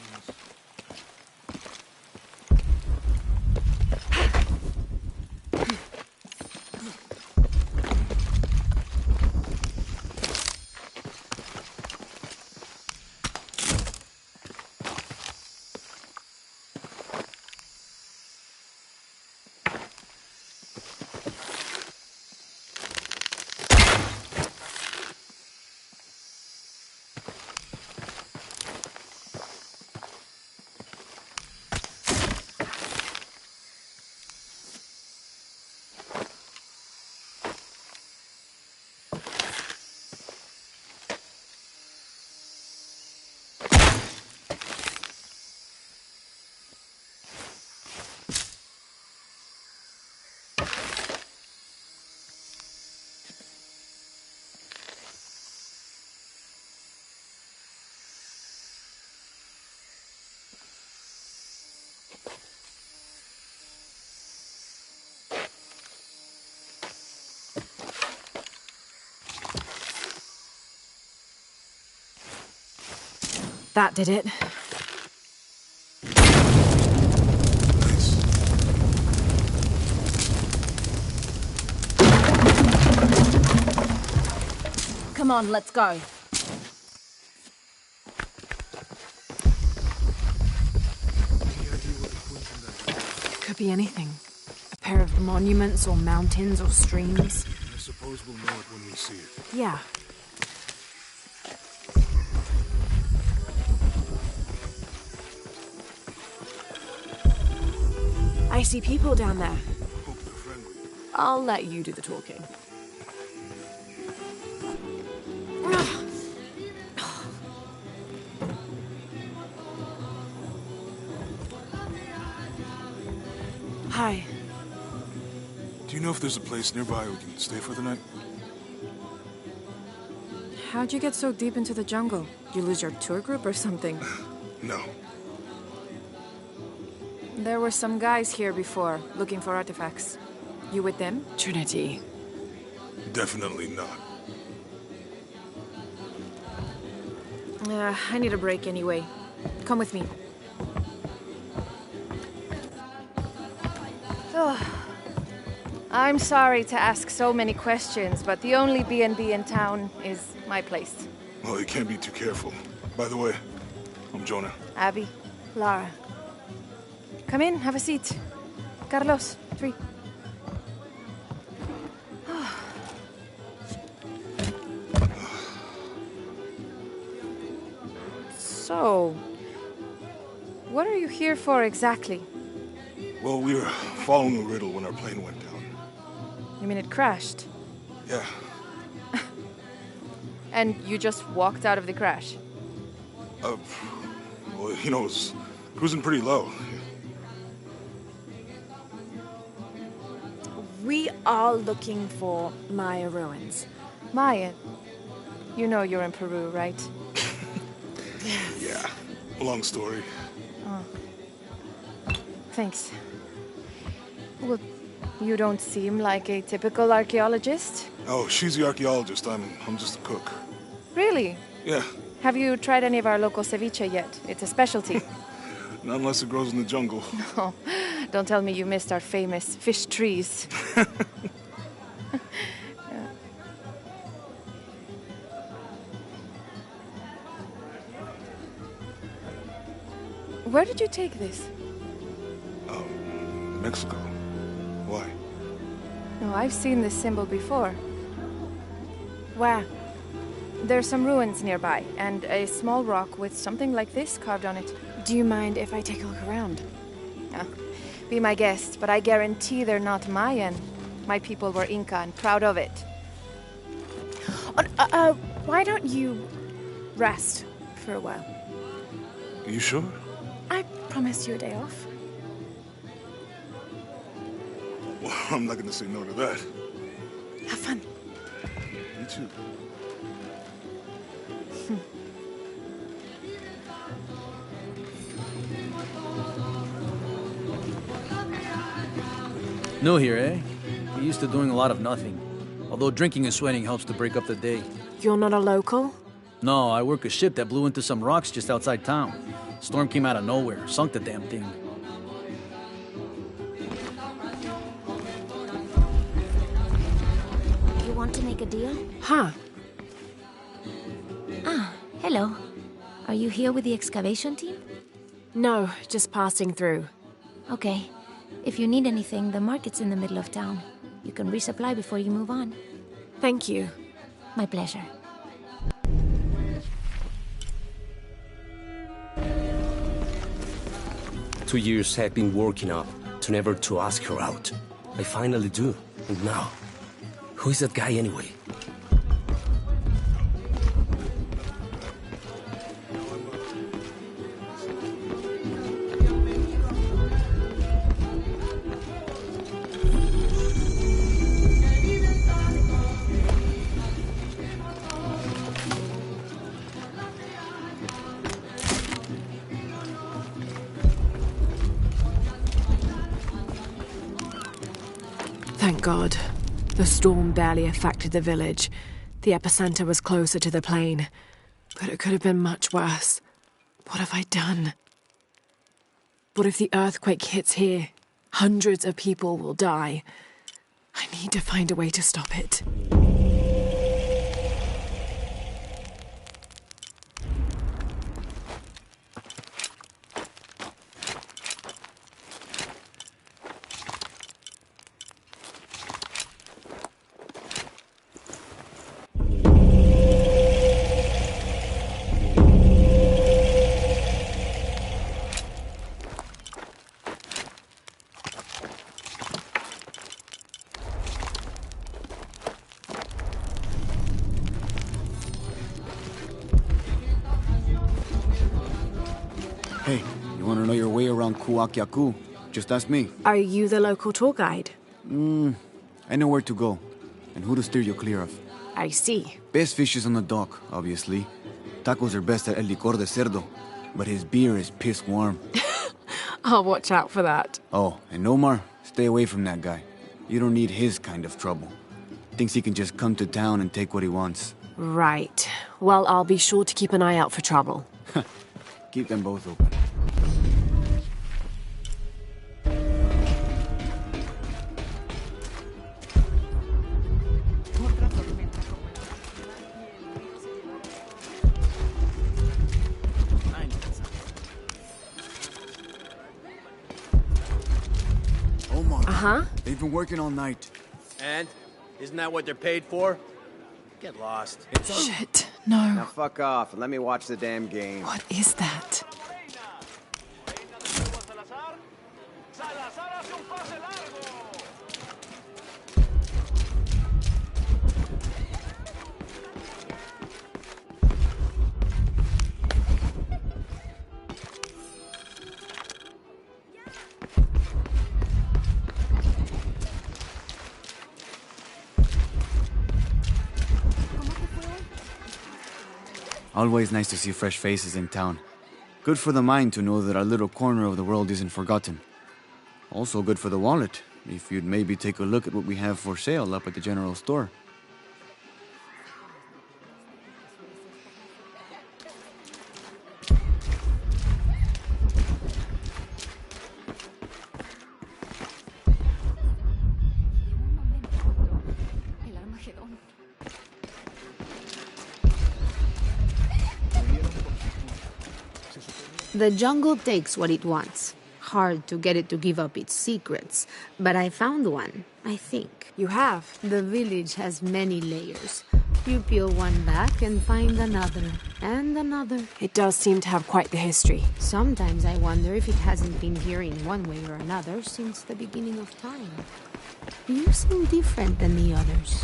A: That did it. Come on, let's go. Could be anything. A pair of monuments or mountains or streams.
C: I suppose we'll know it when we see it.
A: Yeah. I see people down there.
C: Hope they're friendly.
A: I'll let you do the talking. Hi.
C: Do you know if there's a place nearby we can stay for the night?
A: How'd you get so deep into the jungle? You lose your tour group or something?
C: No.
A: There were some guys here before, looking for artifacts. You with them? Trinity.
C: Definitely not.
A: I need a break anyway. Come with me. I'm sorry to ask so many questions, but the only B&B in town is my place.
C: Well, you can't be too careful. By the way, I'm Jonah.
A: Abby. Lara. Come in, have a seat. Carlos, 3. So, what are you here for exactly?
C: Well, we were following a riddle when our plane went down.
A: You mean it crashed?
C: Yeah.
A: And you just walked out of the crash?
C: Well, you know, it was cruising pretty low.
A: We are looking for Maya ruins. Maya? You know you're in Peru, right?
C: Yeah. Long story.
A: Oh. Thanks. Well, you don't seem like a typical archaeologist.
C: Oh, she's the archaeologist. I'm just a cook.
A: Really?
C: Yeah.
A: Have you tried any of our local ceviche yet? It's a specialty.
C: Not unless it grows in the jungle.
A: No. Don't tell me you missed our famous fish trees. Yeah. Where did you take this?
C: Mexico. Why?
A: No, I've seen this symbol before. Where? There's some ruins nearby, and a small rock with something like this carved on it. Do you mind if I take a look around? Be my guest, but I guarantee they're not Mayan. My people were Inca and proud of it. Why don't you rest for a while?
C: You sure?
A: I promised you a day off.
C: Well, I'm not gonna say no to that.
A: Have fun.
C: You too.
L: New here, eh? You're used to doing a lot of nothing. Although drinking and sweating helps to break up the day.
A: You're not a local?
L: No, I work a ship that blew into some rocks just outside town. Storm came out of nowhere, sunk the damn thing.
M: You want to make a deal?
A: Huh.
M: Ah, hello. Are you here with the excavation team?
A: No, just passing through.
M: Okay. If you need anything, the market's in the middle of town. You can resupply before you move on.
A: Thank you.
M: My pleasure.
N: Two years I've been working up to never to ask her out. I finally do. And now, who is that guy anyway?
A: Thank God. The storm barely affected the village. The epicenter was closer to the plain. But it could have been much worse. What have I done? What if the earthquake hits here? Hundreds of people will die. I need to find a way to stop it.
O: Hey, you want to know your way around Kuakyaku? Just ask me.
A: Are you the local tour guide?
O: I know where to go, and who to steer you clear of.
A: I see.
O: Best fish is on the dock, obviously. Tacos are best at El Licor de Cerdo, but his beer is piss warm.
A: I'll watch out for that.
O: Oh, and Omar, stay away from that guy. You don't need his kind of trouble. Thinks he can just come to town and take what he wants.
A: Right. Well, I'll be sure to keep an eye out for trouble.
O: Keep them both open. Omar.
A: Uh-huh.
O: They've been working all night.
K: And? Isn't that what they're paid for? Get lost.
A: Shit, no.
I: Now fuck off and let me watch the damn game.
A: What is that?
O: Always nice to see fresh faces in town. Good for the mind to know that our little corner of the world isn't forgotten. Also good for the wallet, if you'd maybe take a look at what we have for sale up at the general store.
P: The jungle takes what it wants. Hard to get it to give up its secrets. But I found one, I think.
A: You have?
P: The village has many layers. You peel one back and find another, and another.
A: It does seem to have quite the history.
P: Sometimes I wonder if it hasn't been here in one way or another since the beginning of time. You seem different than the others.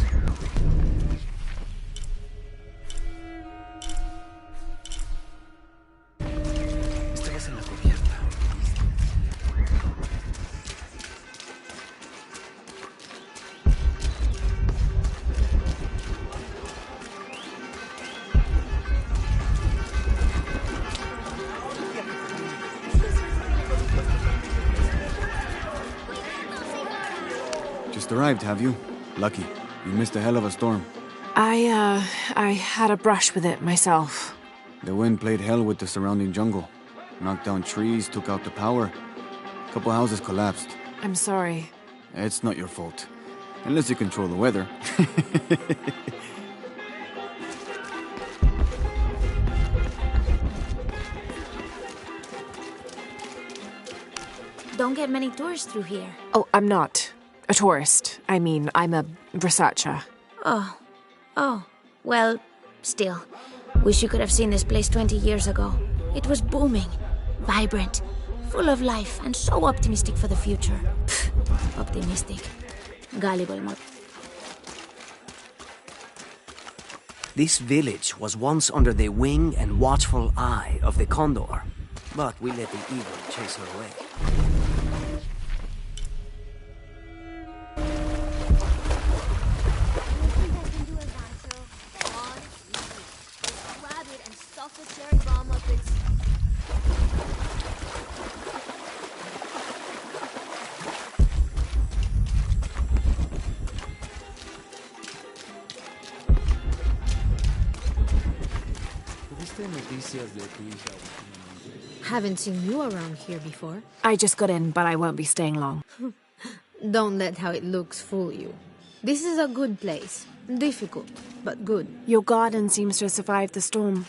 O: Just arrived, have you? Lucky. You missed a hell of a storm.
A: I had a brush with it myself.
O: The wind played hell with the surrounding jungle. Knocked down trees, took out the power. A couple houses collapsed.
A: I'm sorry.
O: It's not your fault. Unless you control the weather.
M: Don't get many tourists through here.
A: Oh, I'm not a tourist. I mean, I'm a researcher.
M: Oh. Well, still. Wish you could have seen this place 20 years ago. It was booming, vibrant, full of life, and so optimistic for the future. Pfft, optimistic. Gullible mod.
Q: This village was once under the wing and watchful eye of the Condor, but we let the eagle chase her away.
P: Haven't seen you around here before.
A: I just got in, but I won't be staying long.
P: Don't let how it looks fool you. This is a good place. Difficult, but good.
A: Your garden seems to have survived the storm.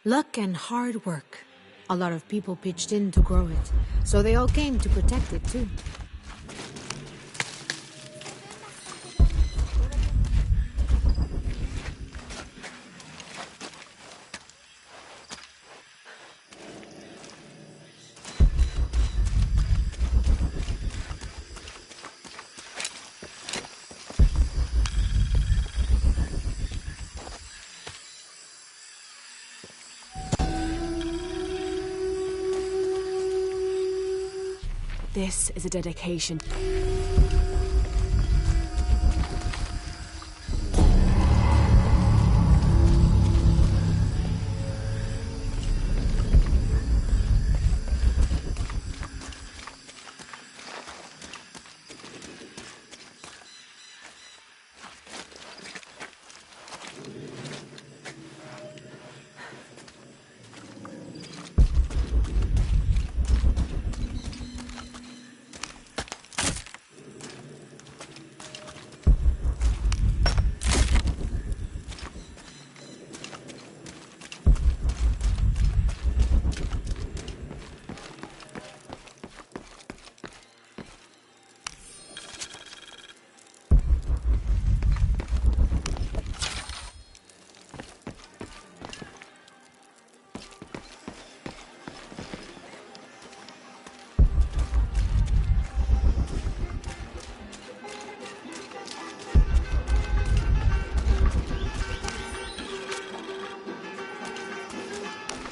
P: Luck and hard work. A lot of people pitched in to grow it, so they all came to protect it too.
A: This is a dedication.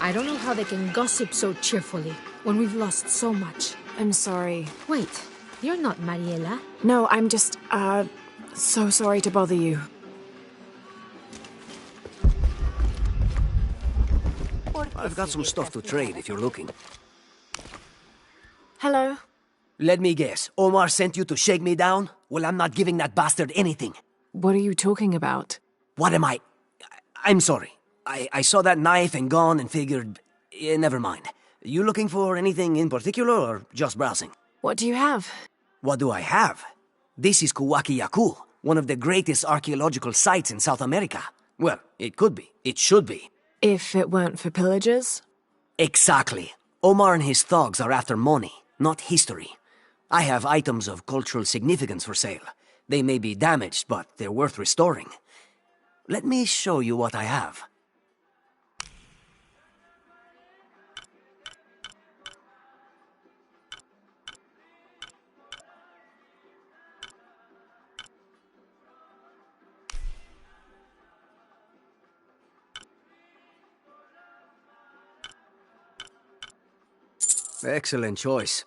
P: I don't know how they can gossip so cheerfully when we've lost so much.
A: I'm sorry.
P: Wait, you're not Mariela?
A: No, I'm just, so sorry to bother you.
Q: I've got some stuff to trade if you're looking.
A: Hello?
Q: Let me guess. Omar sent you to shake me down? Well, I'm not giving that bastard anything.
A: What are you talking about?
Q: What am I? I'm sorry. I saw that knife and gun and figured... never mind. You looking for anything in particular or just browsing?
A: What do you have?
Q: What do I have? This is Kuwaki Yaku, one of the greatest archaeological sites in South America. Well, it could be. It should be.
A: If it weren't for pillagers?
Q: Exactly. Omar and his thugs are after money, not history. I have items of cultural significance for sale. They may be damaged, but they're worth restoring. Let me show you what I have. Excellent choice.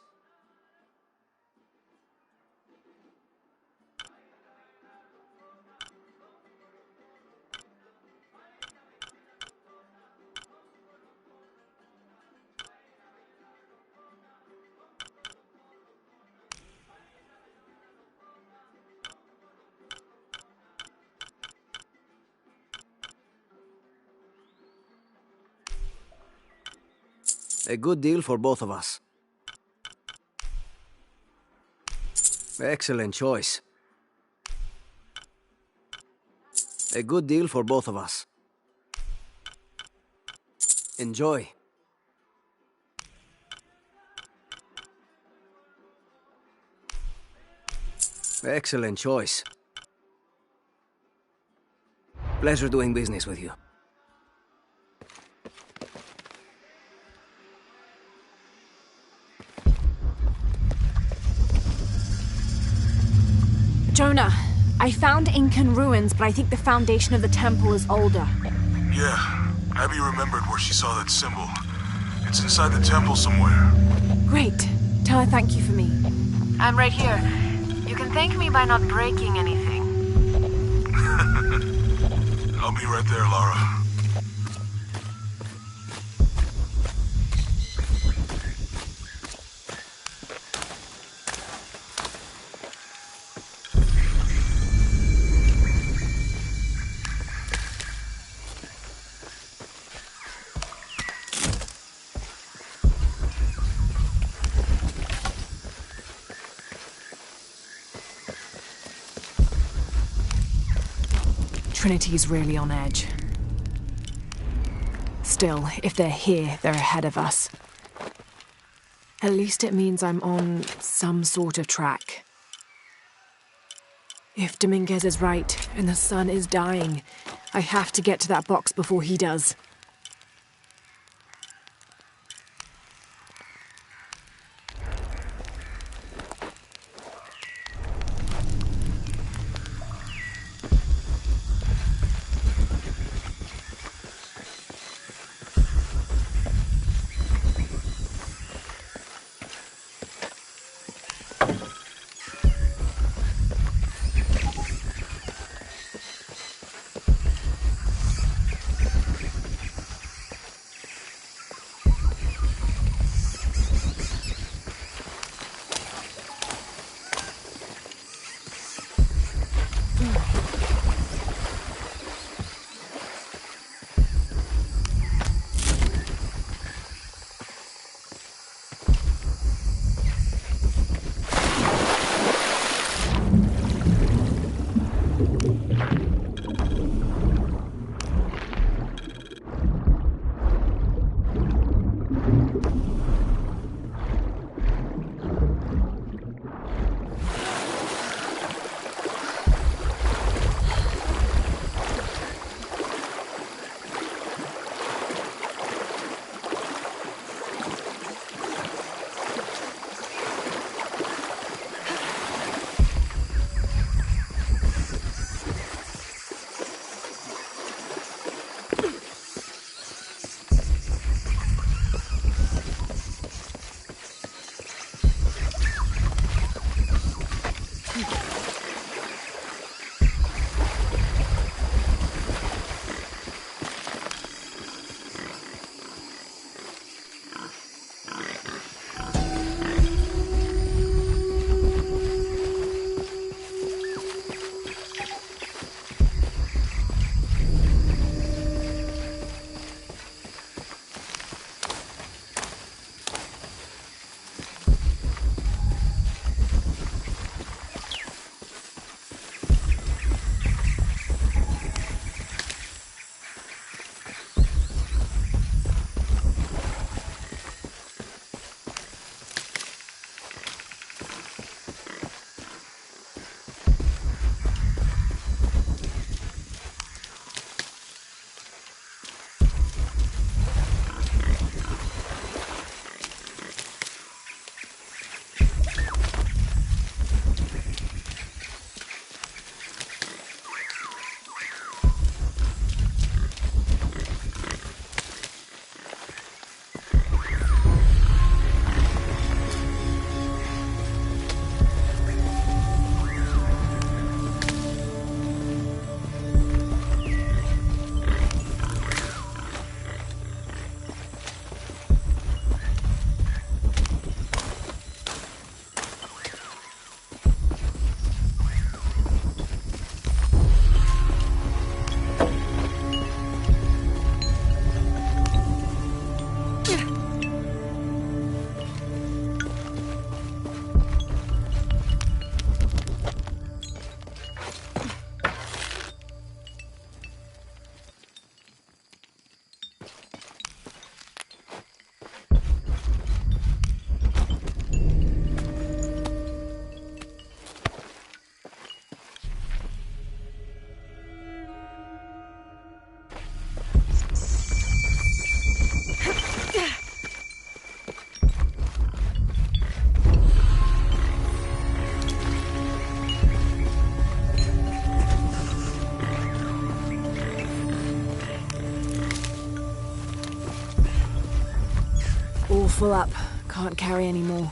Q: A good deal for both of us. Excellent choice. A good deal for both of us. Enjoy. Excellent choice. Pleasure doing business with you.
A: Jonah, I found Incan ruins, but I think the foundation of the temple is older.
C: Yeah, Abby remembered where she saw that symbol. It's inside the temple somewhere.
A: Great. Tell her thank you for me.
R: I'm right here. You can thank me by not breaking anything.
C: I'll be right there, Lara.
A: Trinity's really on edge. Still, if they're here, they're ahead of us. At least it means I'm on some sort of track. If Dominguez is right, and the sun is dying, I have to get to that box before he does. full up. Can't carry any more.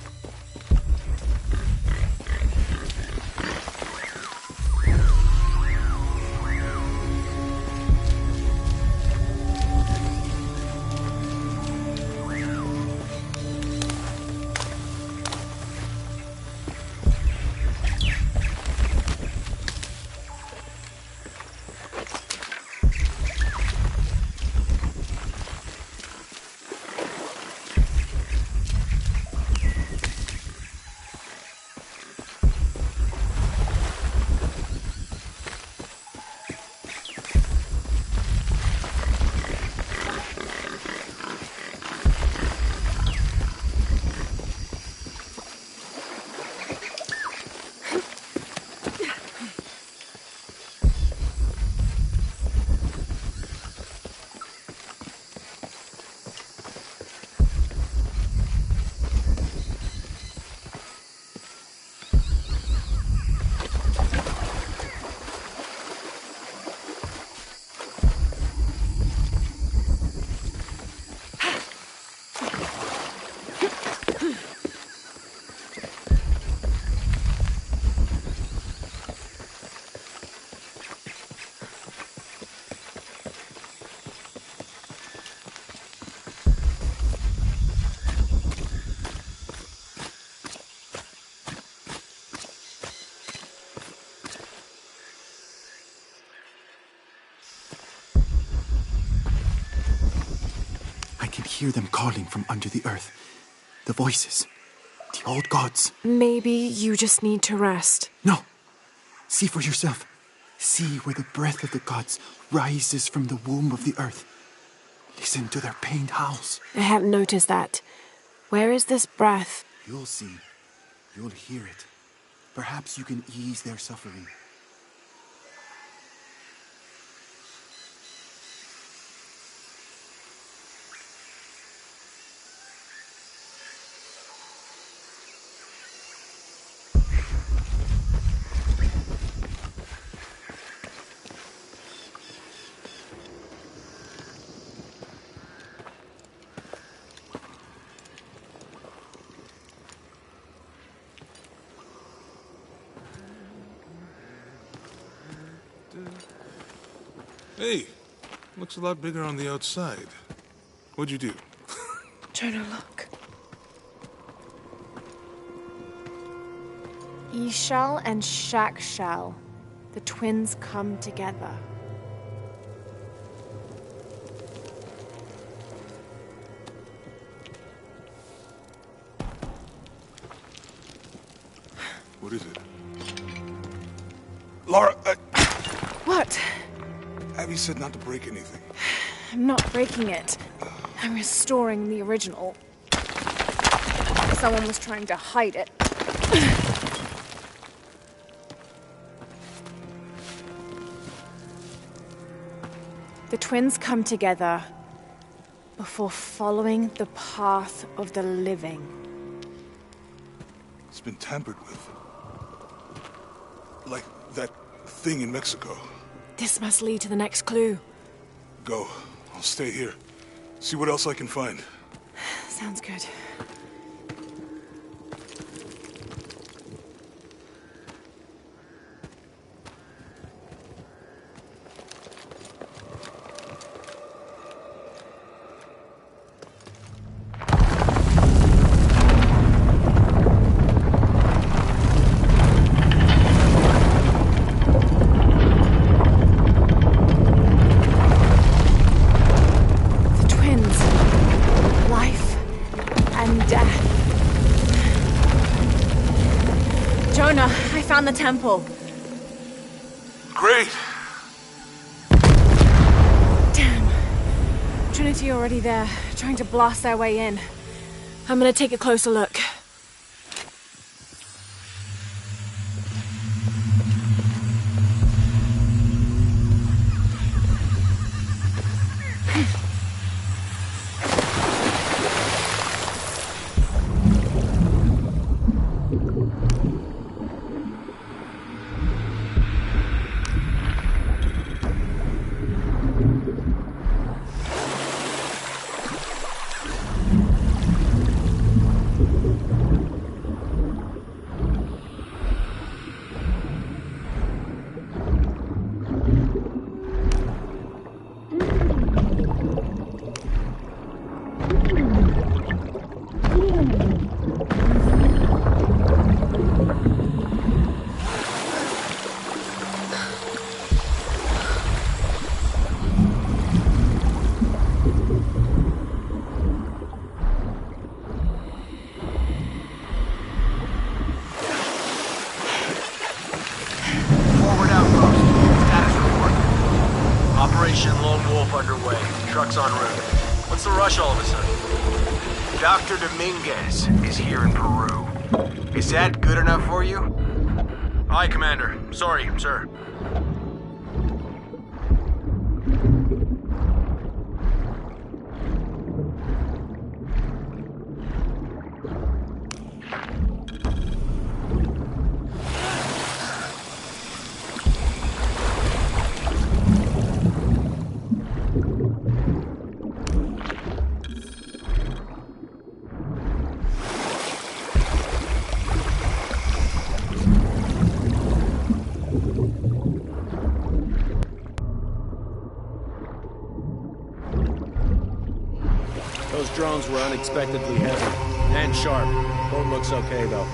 S: Hear them calling from under the earth. The voices. The old gods.
A: Maybe you just need to rest.
S: No. See for yourself. See where the breath of the gods rises from the womb of the earth. Listen to their pained howls.
A: I hadn't noticed that. Where is this breath?
S: You'll see. You'll hear it. Perhaps you can ease their suffering.
C: Hey, looks a lot bigger on the outside. What'd you do?
A: Jonah, look. Ishal and Shakshal, the twins come together.
C: What is it? Lara,
A: What?
C: Abby said not to break anything.
A: I'm not breaking it. I'm restoring the original. Someone was trying to hide it. The twins come together before following the path of the living.
C: It's been tampered with. Like that thing in Mexico.
A: This must lead to the next clue.
C: Go. I'll stay here. See what else I can find.
A: Sounds good. Found the temple.
C: Great!
A: Damn. Trinity already there, trying to blast their way in. I'm gonna take a closer look.
I: Wolf underway. Truck's en route. What's the rush all of a sudden?
G: Dr. Dominguez is here in Peru. Is that good enough for you?
I: Aye, Commander. Sorry, sir. Those drones were unexpectedly heavy and sharp. Boat looks okay, though.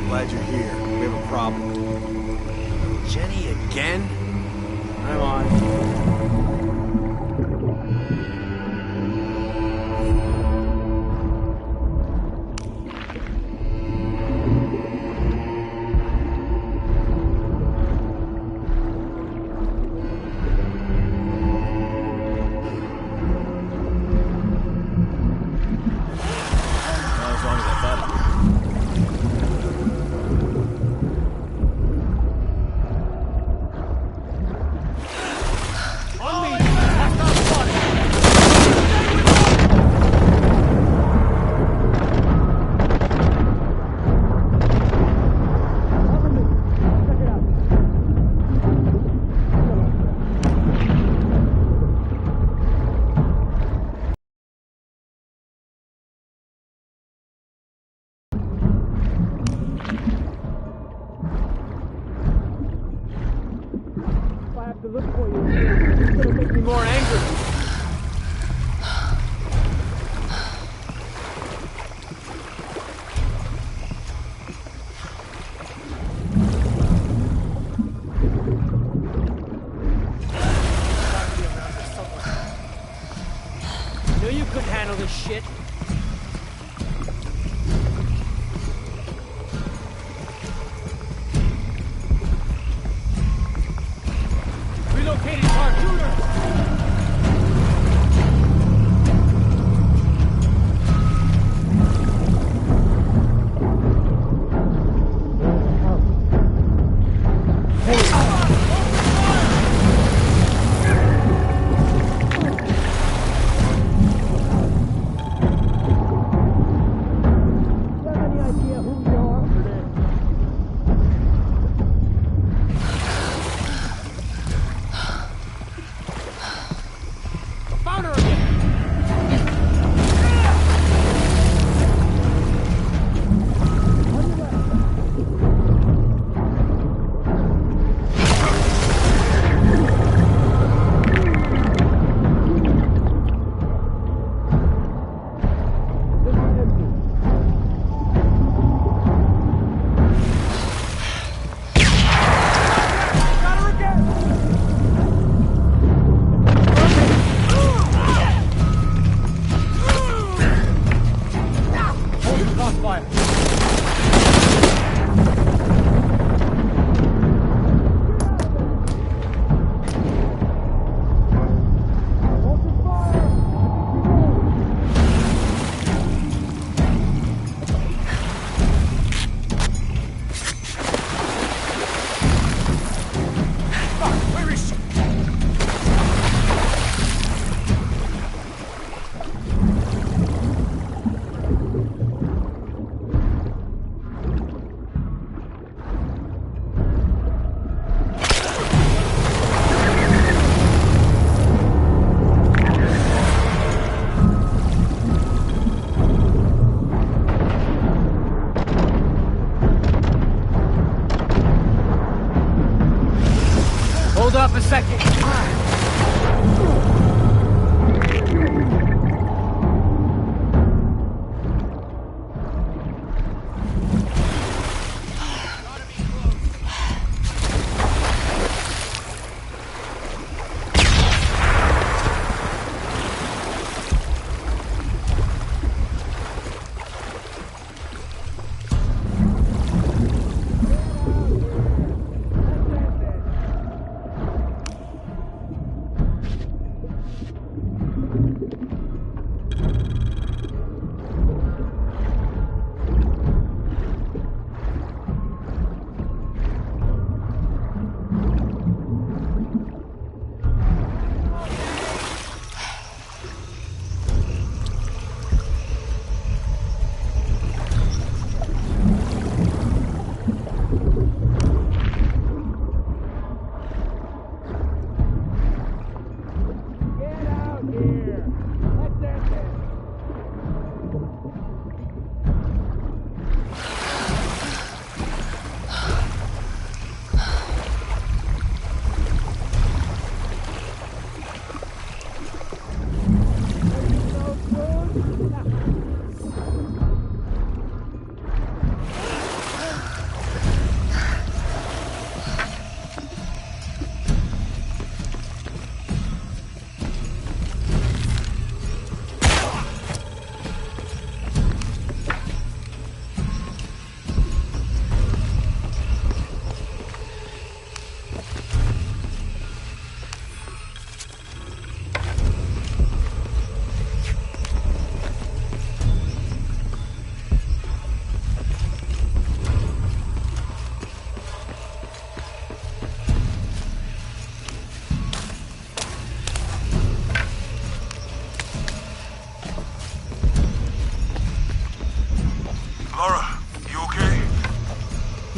F: Glad you're here. We have a problem.
G: Jenny again?
F: I'm on.
J: Shit. Relocating our shooter! Hold up a second.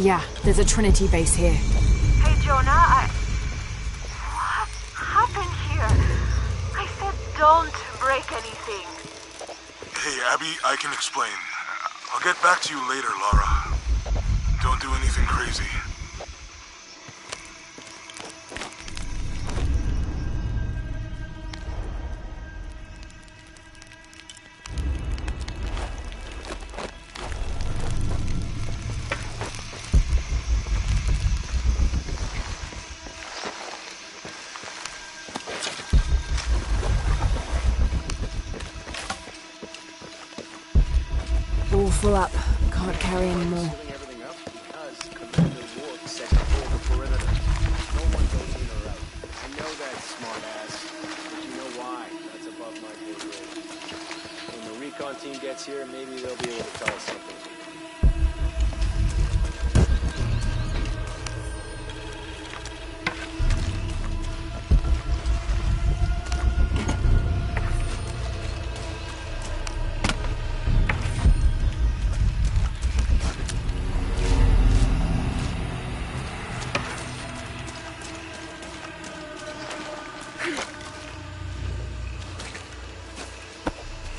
A: Yeah, there's a Trinity base here.
R: Hey, Jonah, what happened here? I said don't break anything.
C: Hey, Abby, I can explain. I'll get back to you later, Lara. Don't do anything crazy.
A: All full up. Can't carry any more.
K: Sealing everything up because Commander Rourke said to hold the perimeter. No one goes in or out. I know that, smart ass. But you know why? That's above my pay grade. When the recon team gets here, maybe they'll be able to tell us something.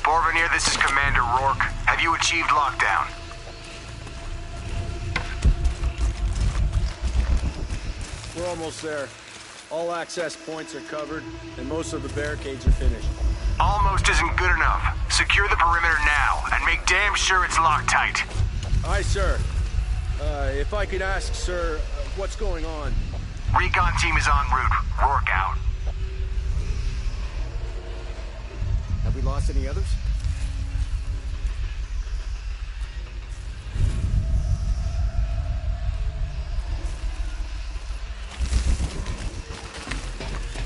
T: Borvenir, this is Commander Rourke. Have you achieved lockdown?
K: We're almost there. All access points are covered, and most of the barricades are finished.
T: Almost isn't good enough. Secure the perimeter now, and make damn sure it's locked tight.
K: Aye, sir. If I could ask, sir, what's going on?
T: Recon team is en route. Rourke out.
I: Have we lost any others?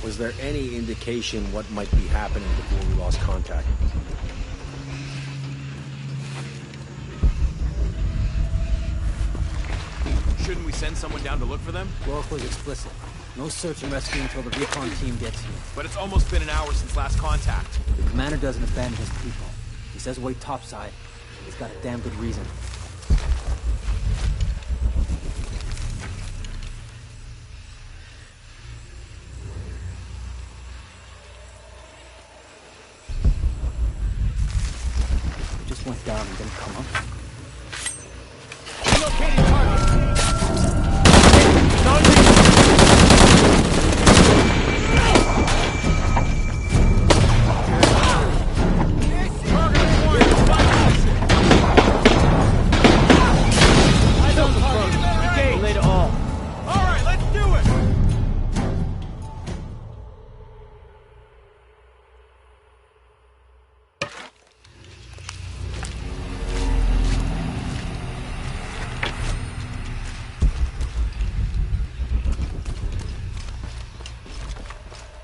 K: Was there any indication what might be happening before we lost contact?
I: Shouldn't we send someone down to look for them?
L: Rourke was explicit. No search and rescue until the recon team gets here.
I: But it's almost been an hour since last contact.
L: The commander doesn't abandon his people. He says wait topside. He's got a damn good reason. We just went down and didn't come up.
I: Relocating target!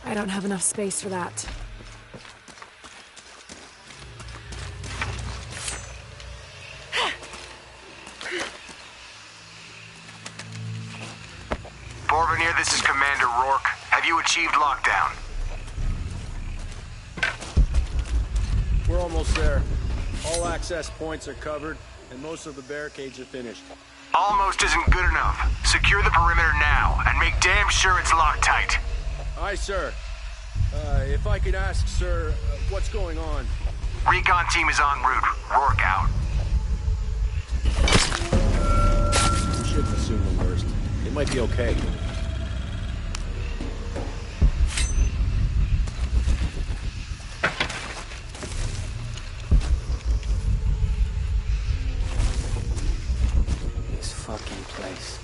A: I don't have enough space for that.
T: Borvenir, this is Commander Rourke. Have you achieved lockdown?
K: We're almost there. All access points are covered, and most of the barricades are finished.
T: Almost isn't good enough. Secure the perimeter now, and make damn sure it's locked tight.
K: Aye, sir. If I could ask, sir, what's going on?
T: Recon team is en route. Rourke out.
K: We shouldn't assume the worst. It might be okay.
L: This fucking place.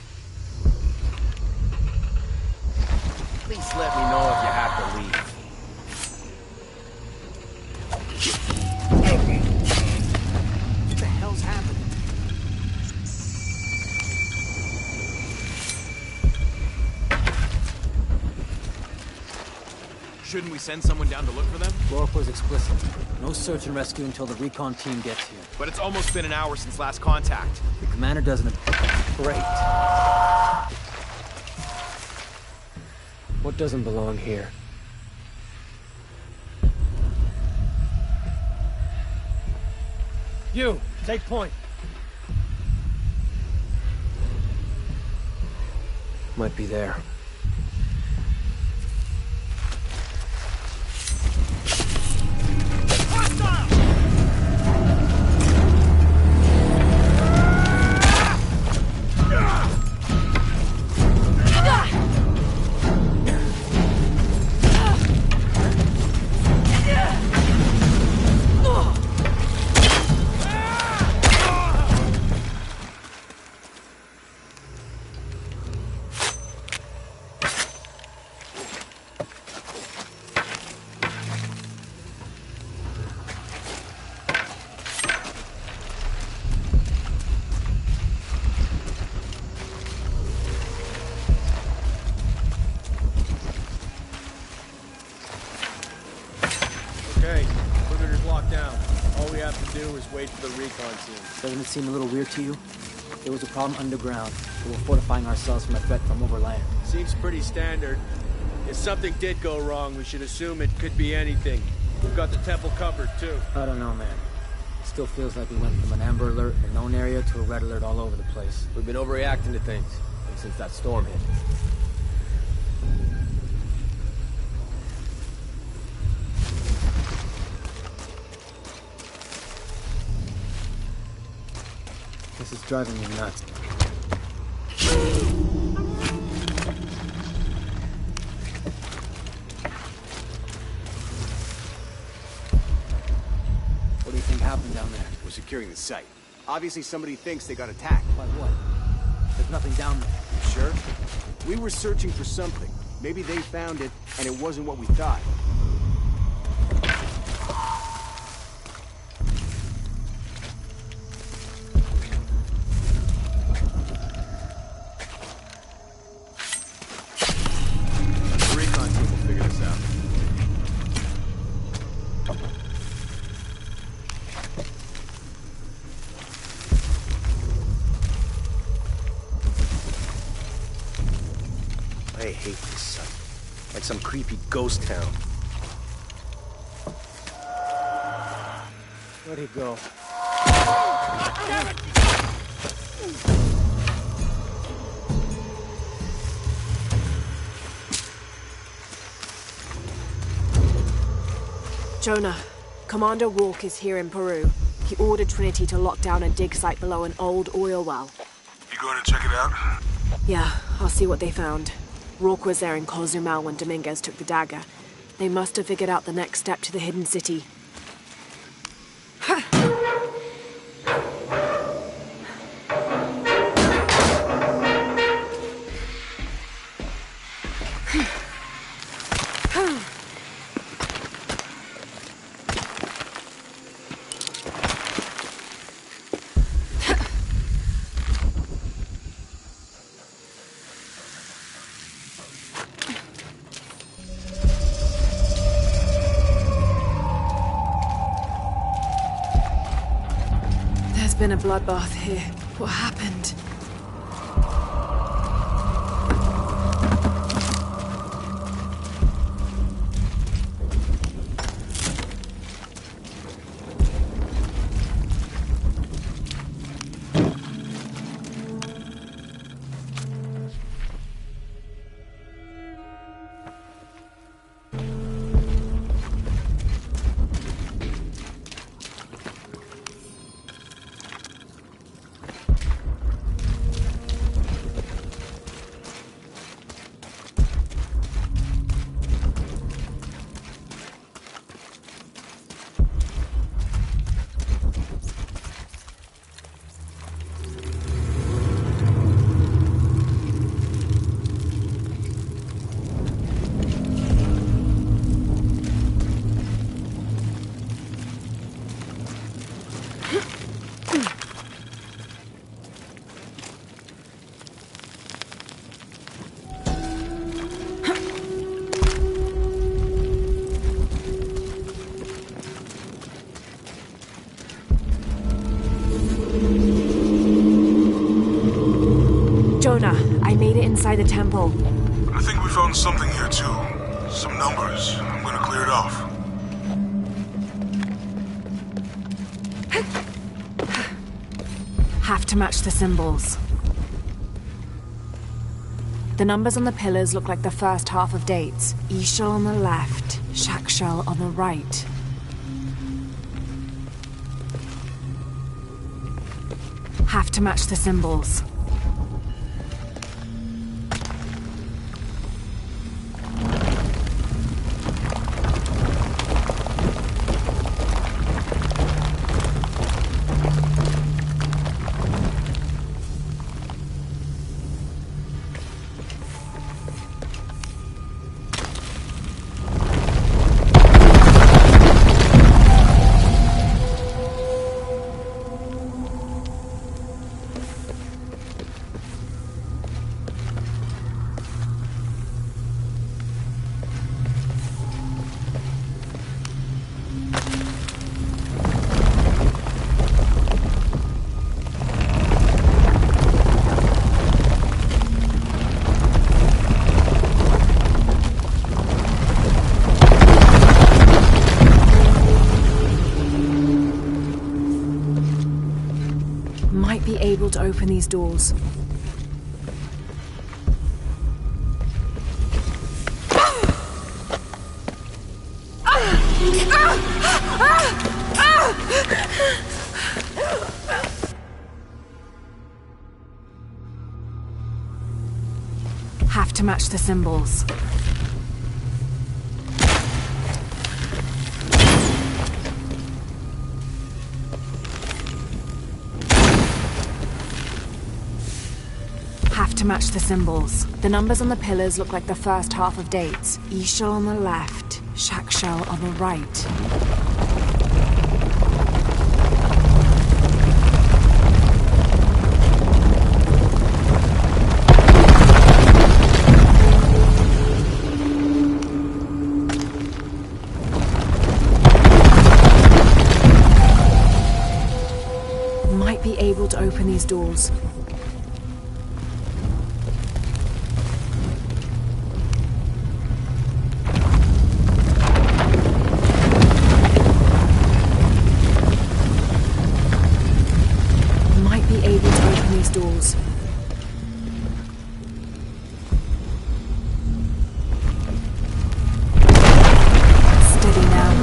I: Please let me know if you have to leave. What the hell's happening? Shouldn't we send someone down to look for them?
L: Rourke was explicit. No search and rescue until the recon team gets here.
I: But it's almost been an hour since last contact.
L: The commander doesn't... Great.
Q: What doesn't belong here?
J: You, take point.
Q: Might be there.
J: Doesn't it seem a little weird to you? There was a problem underground, but we're fortifying ourselves from a threat from overland.
I: Seems pretty standard. If something did go wrong, we should assume it could be anything. We've got the temple covered, too.
J: I don't know, man. It still feels like we went from an amber alert in a known area to a red alert all over the place.
K: We've been overreacting to things since that storm hit.
J: This is driving me nuts. What do you think happened down there?
K: We're securing the site. Obviously somebody thinks they got attacked.
J: By what? There's nothing down there.
K: You sure? We were searching for something. Maybe they found it, and it wasn't what we thought. I hate this site. Like some creepy ghost town.
J: Where'd he go?
A: Jonah, Commander Rourke is here in Peru. He ordered Trinity to lock down a dig site below an old oil well.
C: You going to check it out?
A: Yeah, I'll see what they found. Rourke was there in Cozumel when Dominguez took the dagger. They must have figured out the next step to the hidden city. There's been a bloodbath here. What happened? Jonah, I made it inside the temple.
C: I think we found something here too. Some numbers. I'm gonna clear it off.
A: Have to match the symbols. The numbers on the pillars look like the first half of dates. Ishal on the left, Shakshal on the right. Have to match the symbols. Be able to open these doors. Have to match the symbols. Have to match the symbols. The numbers on the pillars look like the first half of dates. Ishal on the left, Shakshal on the right. Might be able to open these doors. Doors. Steady now.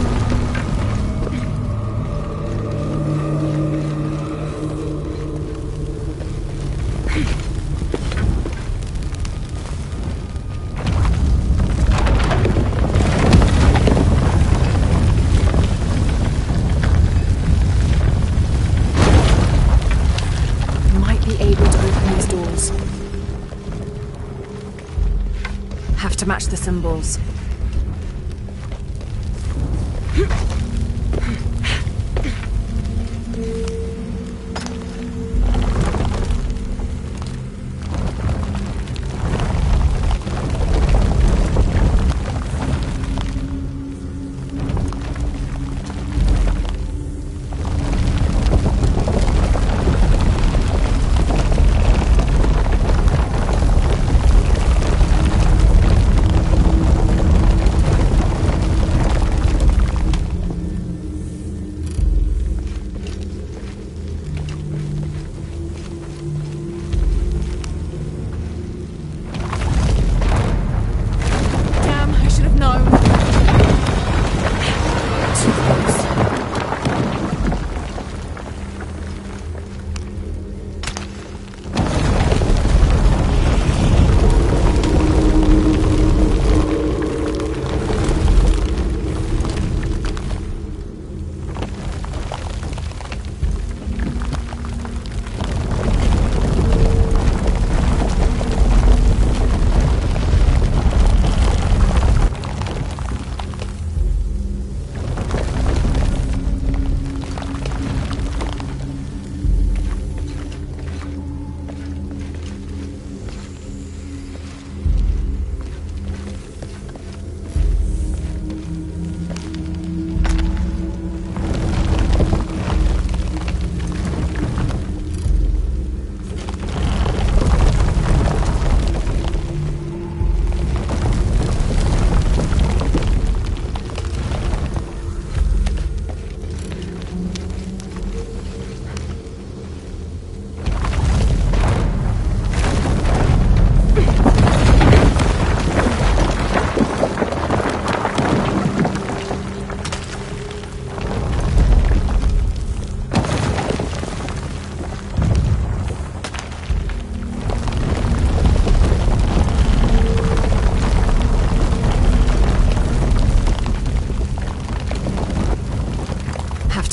A: Have to match the symbols.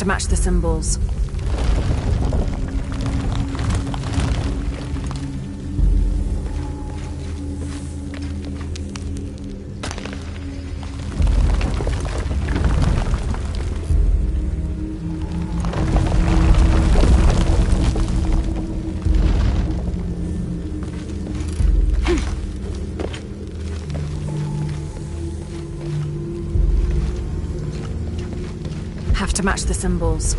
A: to match the symbols. Have to match the symbols.